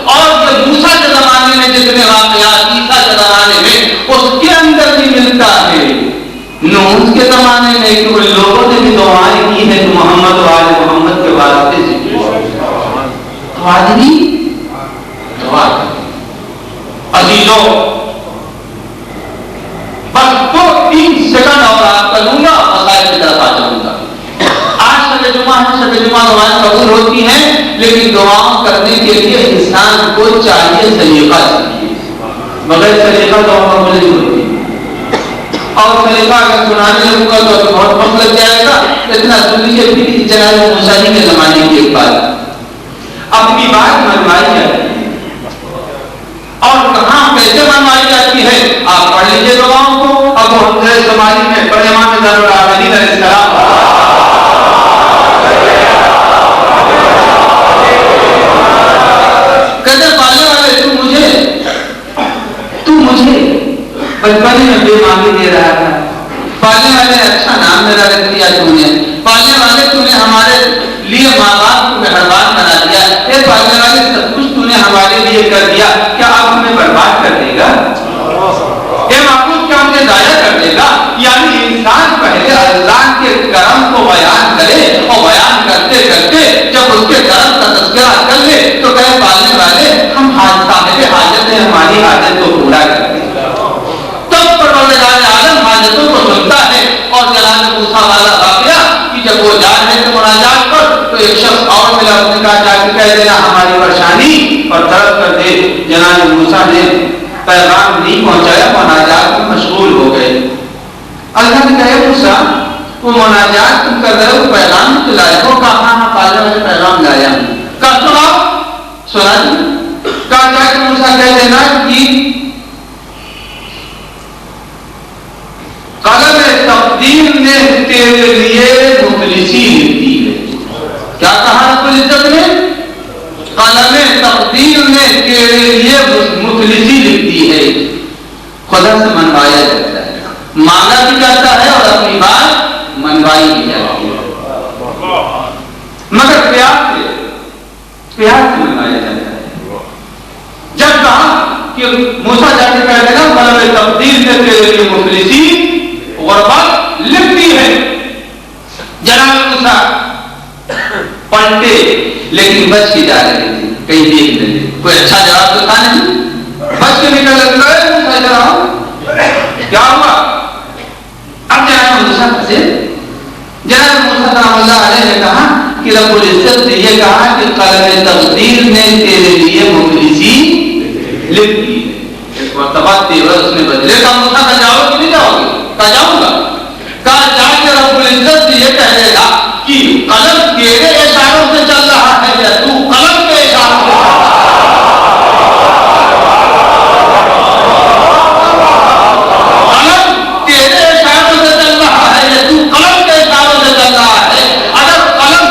اور یہ موسیٰ کے زمانے میں جتنے واقعات عیسیٰ کے زمانے میں اس کے اندر بھی ملتا ہے، نوح کے زمانے میں کہ لوگوں نے بھی دعائیں کی ہیں کہ محمد و آل محمد کے واسطے سے کی، تو آدمی دعا کرے۔ عزیزوں، بس 2-3 سیکنڈ اور آپ کا لوں گا، مسائل کی طرف آ جاؤں گا۔ آج شب جمعہ ہے، شب جمعہ دعائیں قبول ہوتی ہیں، لیکن دعاؤں کرنے کے لیے انسان کو چاہیے سلیقہ سیکھیے، بغیر سلیقہ دعا قبول نہیں ہوتی۔ اور سلیقہ اگر سنانے لگوں گا تو بہت وقت لگ جائے گا، اتنا سن لیجیے پھر جناب موسیٰ کے زمانے کی ایک بات، اپنی بات منوائی جاتی ہے، اور کہاں کیسے منوائی جاتی ہے آپ پڑھ لیجیے دعاؤں کو۔ ابو حمزہ شمالی میں بڑے امام ذر العابدین علیہ السلام کہتے پالنے والے تو مجھے بچپنے میں بے مانگی دے رہا تھا، پالنے والے اچھا نام میرا رکھ دیا تم نے، پالنے والے تم نے ہمارے لیے ماں باپ کو مہربان بنا دیا، اے پالنے والے سب کچھ تم نے ہمارے لیے کر دیا، کیا آپ ہمیں برباد کر دے گا؟ اے معبود کیا ہمیں ضائع کر دے گا؟ یعنی انسان پہلے اللہ کے کرم کو بیان کرے، اور بیان کرتے کرتے جب اس کے کرم کا تذکرہ کر لے تو کہے پالنے والے ہم صاحب حاجت ہیں، ہماری حاجت کو پورا کر دیں۔ تب پروردگار عالم حاجتوں کو سنتا ہے۔ اور جناب موسیٰ والا واقعہ کہ جب وہ جا رہے تھے مناجات پر تو ایک شخص اور ملا، اس نے کہا جا کے کہہ دینا ہماری پریشانی اور طرف کر دے۔ جناب موسیٰ نے پیغام نہیں پہنچایا، مناجات میں مشغول ہو گئے۔ اللہ نے کہا موسیٰ وہ مناجات تم کر رہے ہو، پیغام تو لائے ہو؟ کہاں پالا میں پیغام لایا ہوں۔ کہا سناؤ، سنا دی۔ کہا جا کے موسیٰ کہہ دینا کہ قلم تقدیر نے تیرے لیے مخلصی لکھی ہے۔ کیا کہا رب العزت نے؟ قلم تقدیر نے تیرے لیے مخلصی لکھی ہے۔ خدا سے منوایا جاتا ہے، مانگا بھی جاتا ہے اور اپنی بات منوائی بھی جاتی ہے، مگر پیار سے منوایا جاتا ہے۔ جب کہا کہ موسیٰ جا کے کہہ دینا قلم تقدیر نے تیرے لیے مخلصی غربت لکھتی ہے۔ جناب موسیٰ پلٹے لیکن بچ کے جا رہے تھے، کہیں دیکھ لیں کوئی اچھا جواب تو تھا نہیں، بچ کے نکل گئے۔ موسیٰ کیا ہوا؟ اب جناب موسیٰ پھنسے۔ جناب موسیٰ رحمۃ اللہ علیہ نے کہا کہ رب العزت نے یہ کہا کہ قلم تقدیر نے تیرے لیے مخلصی لکھی ہے۔ ایک مرتبہ تیور اس نے بدلے کا موسیٰ کا جاؤ کہ نہیں جاؤ گے؟ کہا جاؤں گا۔ کہا جا کے رب العزت سے یہ کہے گا کہ قلم تیرے اشاروں سے چل رہا ہے یا تو قلم کے اشاروں سے؟ قلم تیرے اشاروں سے چل رہا ہے یا تو قلم کے اشاروں سے چل رہا ہے؟ اگر قلم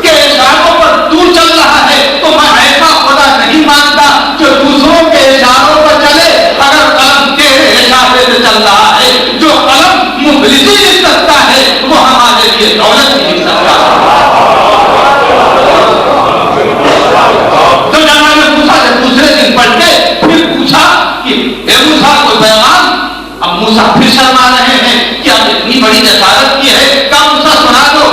کے اشاروں پر تو چل رہا ہے تو میں ایسا خدا نہیں مانتا جو دوسروں کے اشاروں پر چلے۔ اگر قلم تیرے اشارے سے چل رہا ہے، جو قلم مخلصی لکھ سکتا ہے وہ ہمارے لیے دولت نہیں لکھ سکتا۔ تو جناب موسیٰ نے دوسرے دن پڑھ کے پھر پوچھا کہ اے موسیٰ کوئی پیغام؟ اب موسیٰ پھر شرما رہے ہیں کہ اب اتنی بڑی جسارت کی ہے۔ کہا موسیٰ سنا دو۔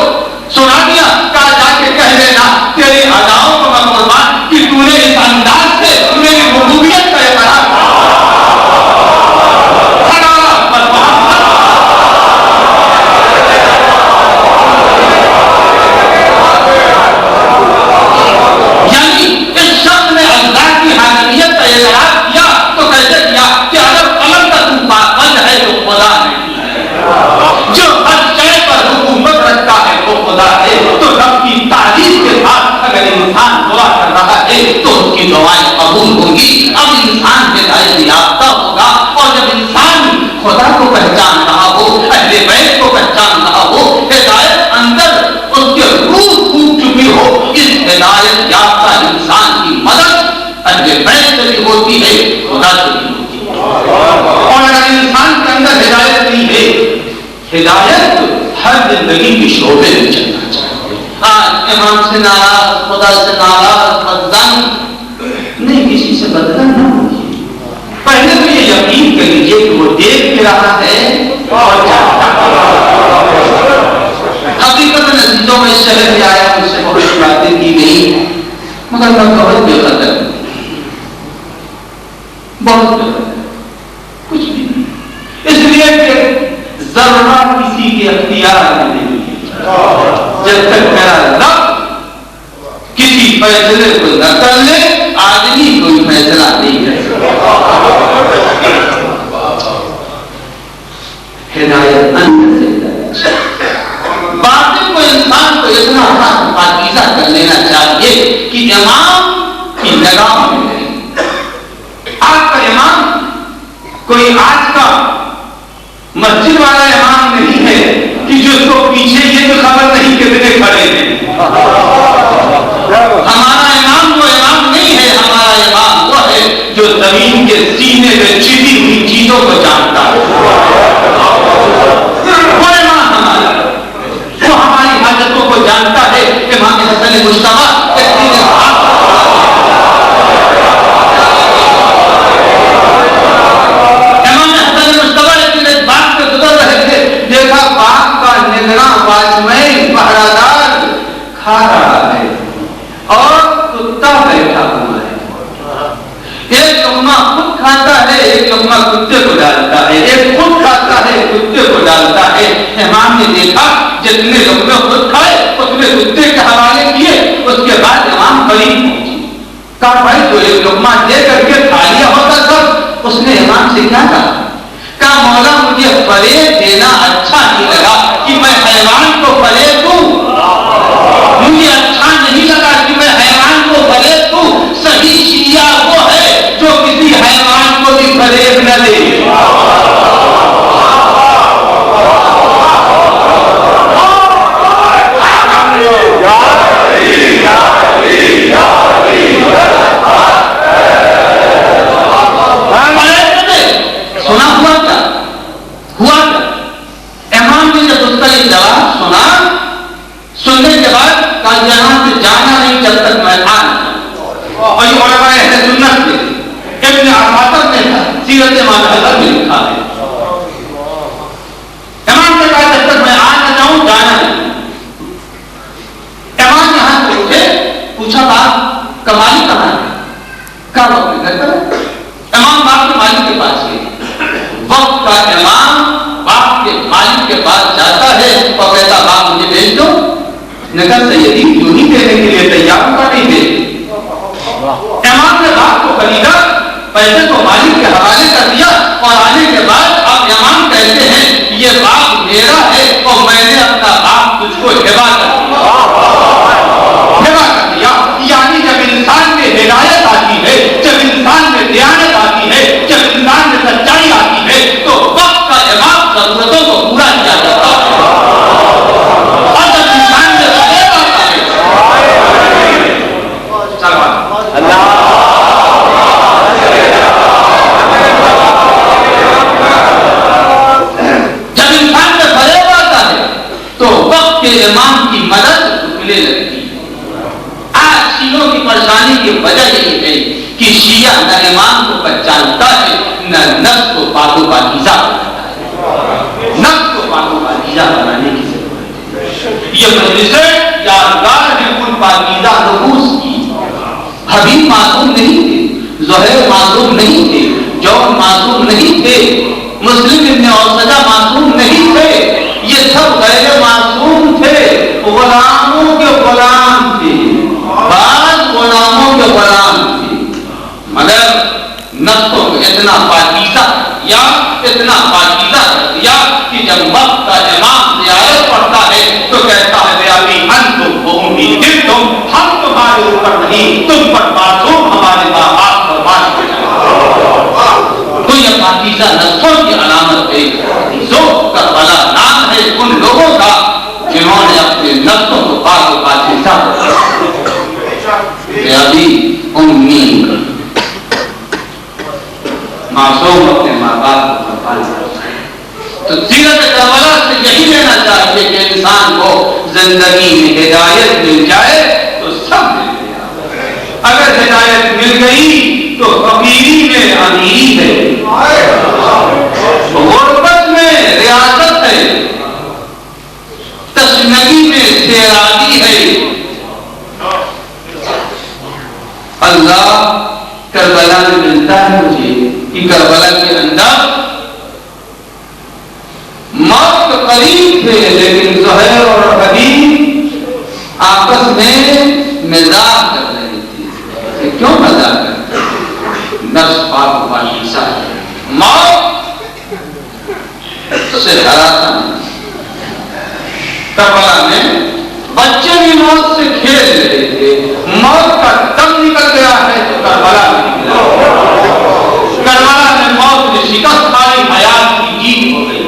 سنا دیا۔ کہا جا کے کہہ دینا تیری اداؤں کو میں قربان کہ تو نے اس انداز سے میری ربوبیت کا اقرار تو اس کی دعائیں قبول ہوں گی۔ اب انسان ہدایت یافتہ ہوگا، اور جب انسان خدا کو پہچان رہا ہو، اہل بیت کو پہچان رہا ہو، ہدایت اندر اس کے روح پھوٹ چکی ہو، اس ہدایت یافتہ انسان کی مدد اہل بیت سے بھی ہوتی ہے، خدا سے بھی ہوتی ہے۔ اور اگر انسان کے اندر ہدایت نہیں ہے، ہدایت ہر زندگی کی شعبے میں چلنا چاہیے۔ امام سے ناراض، خدا سے ناراض، بدظن نہیں، کسی سے بدظن نہ ہوگی۔ پہلے تو یہ یقین کر لیجیے کہ وہ دیکھ بھی رہا ہے اور جانتا ہے۔ حقیقت میں عزیزوں میں اس شہر میں آیا، مجھ سے بہت باتیں کی گئی، مگر میں بہت بے قدر ہوں، بہت بے قدر، کچھ بھی نہیں، اس لیے کہ ذرہ کسی کے اختیار میں نہیں ہے۔ جب تک میرا رب کسی فیصلے کو نہ کر لے، آدمی کوئی فیصلہ نہیں کر سکتا۔ ہدایت اندر سے باطن کو انسان کو اتنا پاکیزہ کر لینا چاہیے کہ امام کی نگاہ میں نہیں۔ آج کا امام کوئی آج کا مسجد والا امام نہیں ہے کہ جس کو پیچھے یہ تو خبر نہیں کتنے کھڑے ہیں۔ ہمارا امام وہ امام نہیں ہے، ہمارا امام وہ ہے جو زمین کے سینے میں چھپی ہوئی چیزوں کو جانتا ہے۔ وہ امام ہمارا، وہ ہماری حاجتوں کو جانتا ہے۔ امام حسن مجتبیٰ کھا رہا ہے اور کتا بیٹھا ہوا ہے۔ ایک لقمہ خود کھاتا ہے، ایک لقمہ کتے کو ڈالتا ہے، ایک خود کھاتا ہے، کتے کو ڈالتا ہے۔ امام نے دیکھا جتنے لقمے خود کھائے اتنے کتے کے حوالے کیے۔ اس کے بعد امام قریب پہنچے، کہا بھائی تو ایک لقمہ دے کر کے کھا لیا ہوتا سب، اس نے امام سے کیا کہا مولا مجھے فریب دینا اچھا نہیں لگا کہ میں حیوان کو فریب دوں، مجھے اچھا نہیں لگا کہ میں حیوان کو فریب دوں۔ صحیح شیعہ وہ ہے جو کسی حیوان کو بھی فریب نہ دے۔ سنا ہوا کیا امام نے جب اس کا یہ جواب سنا، سننے کے بعد کہا یہاں سے جانا نہیں جب تک میں آ نہ اور یہ علماء اہل سنت کے ابن عساکر نے سیرت امام حضرت میں لکھا ہے۔ امام نے کہا جب تک میں آ نہ جاؤں جانا نہیں۔ امام یہاں سے اٹھے، پوچھا باپ کا مالک کہاں ہے؟ کہا وہ اپنے گھر پر ہے۔ امام باپ کے مالک کے پاس گئے۔ وقت کا امام باپ کے مالک کے پاس جاتا ہے اور کہتا باپ مجھے بھیج دو۔ نے کہا سیدی کیوں ہی دینے کے لیے تیار کا نہیں دے۔ امام نے باپ کو خریدا، پیسے کو مالک کے حوالے کر دیا اور آنے کے بعد اب امام کہتے ہیں یہ باپ میرا ہے اور میں نے اپنا باپ تجھ کو ہبا کر دیا۔ یعنی جب انسان میں ہدایت آتی ہے، جب انسان میں دیانت آتی ہے، جب انسان میں سچائی آتی ہے تو وقت کا امام ضرورتوں کو پورا کیا جاتا ہے۔ اور جب انسان میں غیب آتا ہے جب انسان میں غیب آتا ہے تو وقت کے امام کی مدد رکنے لگتی ہے۔ آج شیعوں کی پریشانی کی وجہ یہ ہے کہ شیعہ نہ امام کو پہچانتا ہے نہ نفس کو پاک و پاکیزہ بناتا ہے۔ نفس کو پاک و پاکیزہ بنانے کی ضرورت ہے۔ یہ مجلسیں یادگار ہیں ان پاکیزہ نفوس کی۔ حبیب معصوم نہیں تھے، زہیر معصوم نہیں تھے، جون معصوم نہیں تھے، مسلم ابن اوسجہ معصوم نہیں تھے، یہ سب غیر معصوم تھے، غلاموں کے غلام تھے، بعض غلاموں کے غلام تھے، مگر نفسوں کو اتنا پاکیزہ یا اتنا پاکیزہ کر دیا کہ جب وقت کا امام زیارت پڑھتا ہے تو کہتا ہے انتم و امی جئتم، ہم تمہارے اوپر نہیں، تم پر معصوم ہمارے ماں باپ قربان ہو جائے۔ تو یہ پاکیزہ نفسوں کی علامت ہے۔ جو کربلا نام ہے ان لوگوں کا جنہوں نے اپنے نفسوں کو پاک و پاکیزہ امی معصوم اپنے ماں باپ کو قربان کرتا ہے۔ تو سیرت کربلا سے یہی لینا چاہیے کہ انسان کو زندگی میں ہدایت مل جائے تو سب مل گیا، اگر ہدایت مل گئی تو فقیری میں امیری ہے، غربت میں ریاست ہے، تشنگی میں سیرابی ہے۔ اللہ کربلا میں ملتا ہے مجھے کہ کربلا کے اندر موت قریب تھے لیکن زہیر اور حبیب آپس میں مزاح کر رہے تھے۔ کیوں مزاح کرتے ہیں؟ نفس پاک و پاکیزہ ہے، موت سے ڈراتا نہیں۔ کربلا میں بچے بھی موت سے کھیل رہے تھے، موت کا دم نکل گیا ہے تو کربلا میں نکلا۔ کربلا میں موت نے شکست کھائی، حیات کی جیت ہو گئی۔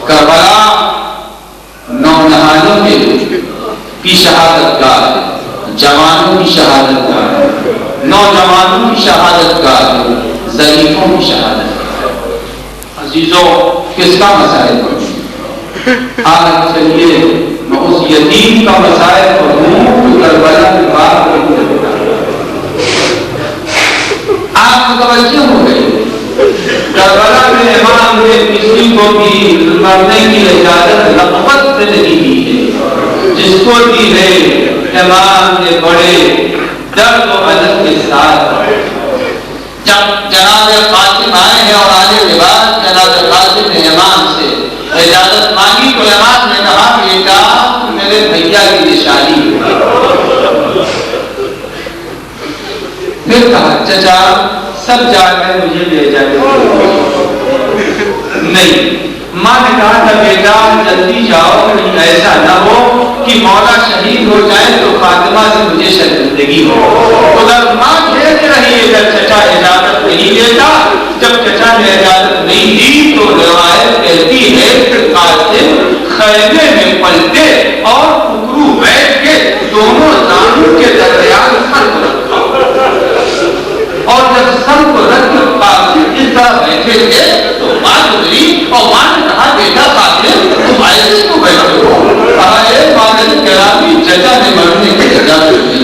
کربلا نونہانوں کی شہادت گاہ ہے، جوانوں کی شہادت گاہ ہے، نوجوانوں کی شہادت گاہ ہے، ضعیفوں کی شہادت گاہ ہے۔ عزیزوں کس کا مسائل پڑھیں؟ آج چلیے میں اس یتیم کا مسائل پڑھوں جو کربلا کے بعد آپ متوجہ ہو گئے۔ کربلا میں امام نے کسی کو بھی مرنے کی اجازت رغبت سے نہیں دی ہے، جس کو دی ہے امام نے بڑے درد و حزن کے ساتھ۔ جب جناب قاسم آئے ہیں اور آنے کے بعد جناب قاسم نے امام سے اجازت مانگی تو امام نے کہا بیٹا میرے بھیا کی نشانی ہے۔ پھر کہا چچا سب جا رہے مجھے لے جائے. نہیں، ماں نے کہا تھا بیٹا جلدی جاؤ، کہیں ایسا نہ ہو کہ مولا شہید ہو جائے تو خاتمہ سے مجھے شرمندگی ہو. ادھر ماں بھیج رہی ہے، ادھر چچا اجازت نہیں دیتا. جب چچا نے اجازت نہیں دی تو روایت کہتی ہے کہ قاسم خیمے میں پلٹے اور پکرو بیٹھ کے دونوں دانوں کے درمیان سر کو رکھا، اور جب سر کو رکھ کر قاسم اس طرح بیٹھے تھے تو ماں گزری اور ماں نے کہا بیٹا قاسم تم ایسے کیوں بیٹھے ہو؟ کہا اے والد گرامی چچا نے مرنے کی اجازت دی.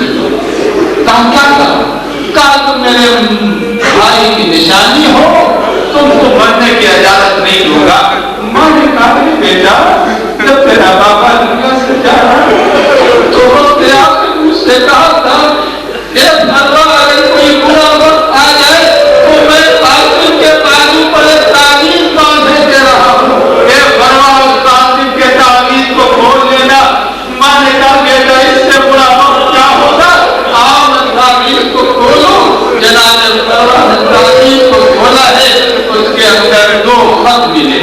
کہا کیا کہا تم میرے بھائی کی نشانی ہو، تم کو مرنے کی اجازت نہیں ہوگا. ماں نے کہا بیٹا جب تیرا بابا دنیا سے جا رہا تو وقت آپ نے مجھ سے کہا تھا کہ اگر کوئی برا وقت آ جائے تو میں قاسم کے بازو پر ایک تعویذ باندھے دے رہا ہوں، اے فرمان قاسم کے تعویذ کو کھول لینا. ماں نے کہا بیٹا اس سے برا وقت کیا ہوگا، آؤ میں تعویذ کو کھولوں. جناب فرمان نے تعویذ کو کھولا ہے، اس کے اندر 2 خط ملے.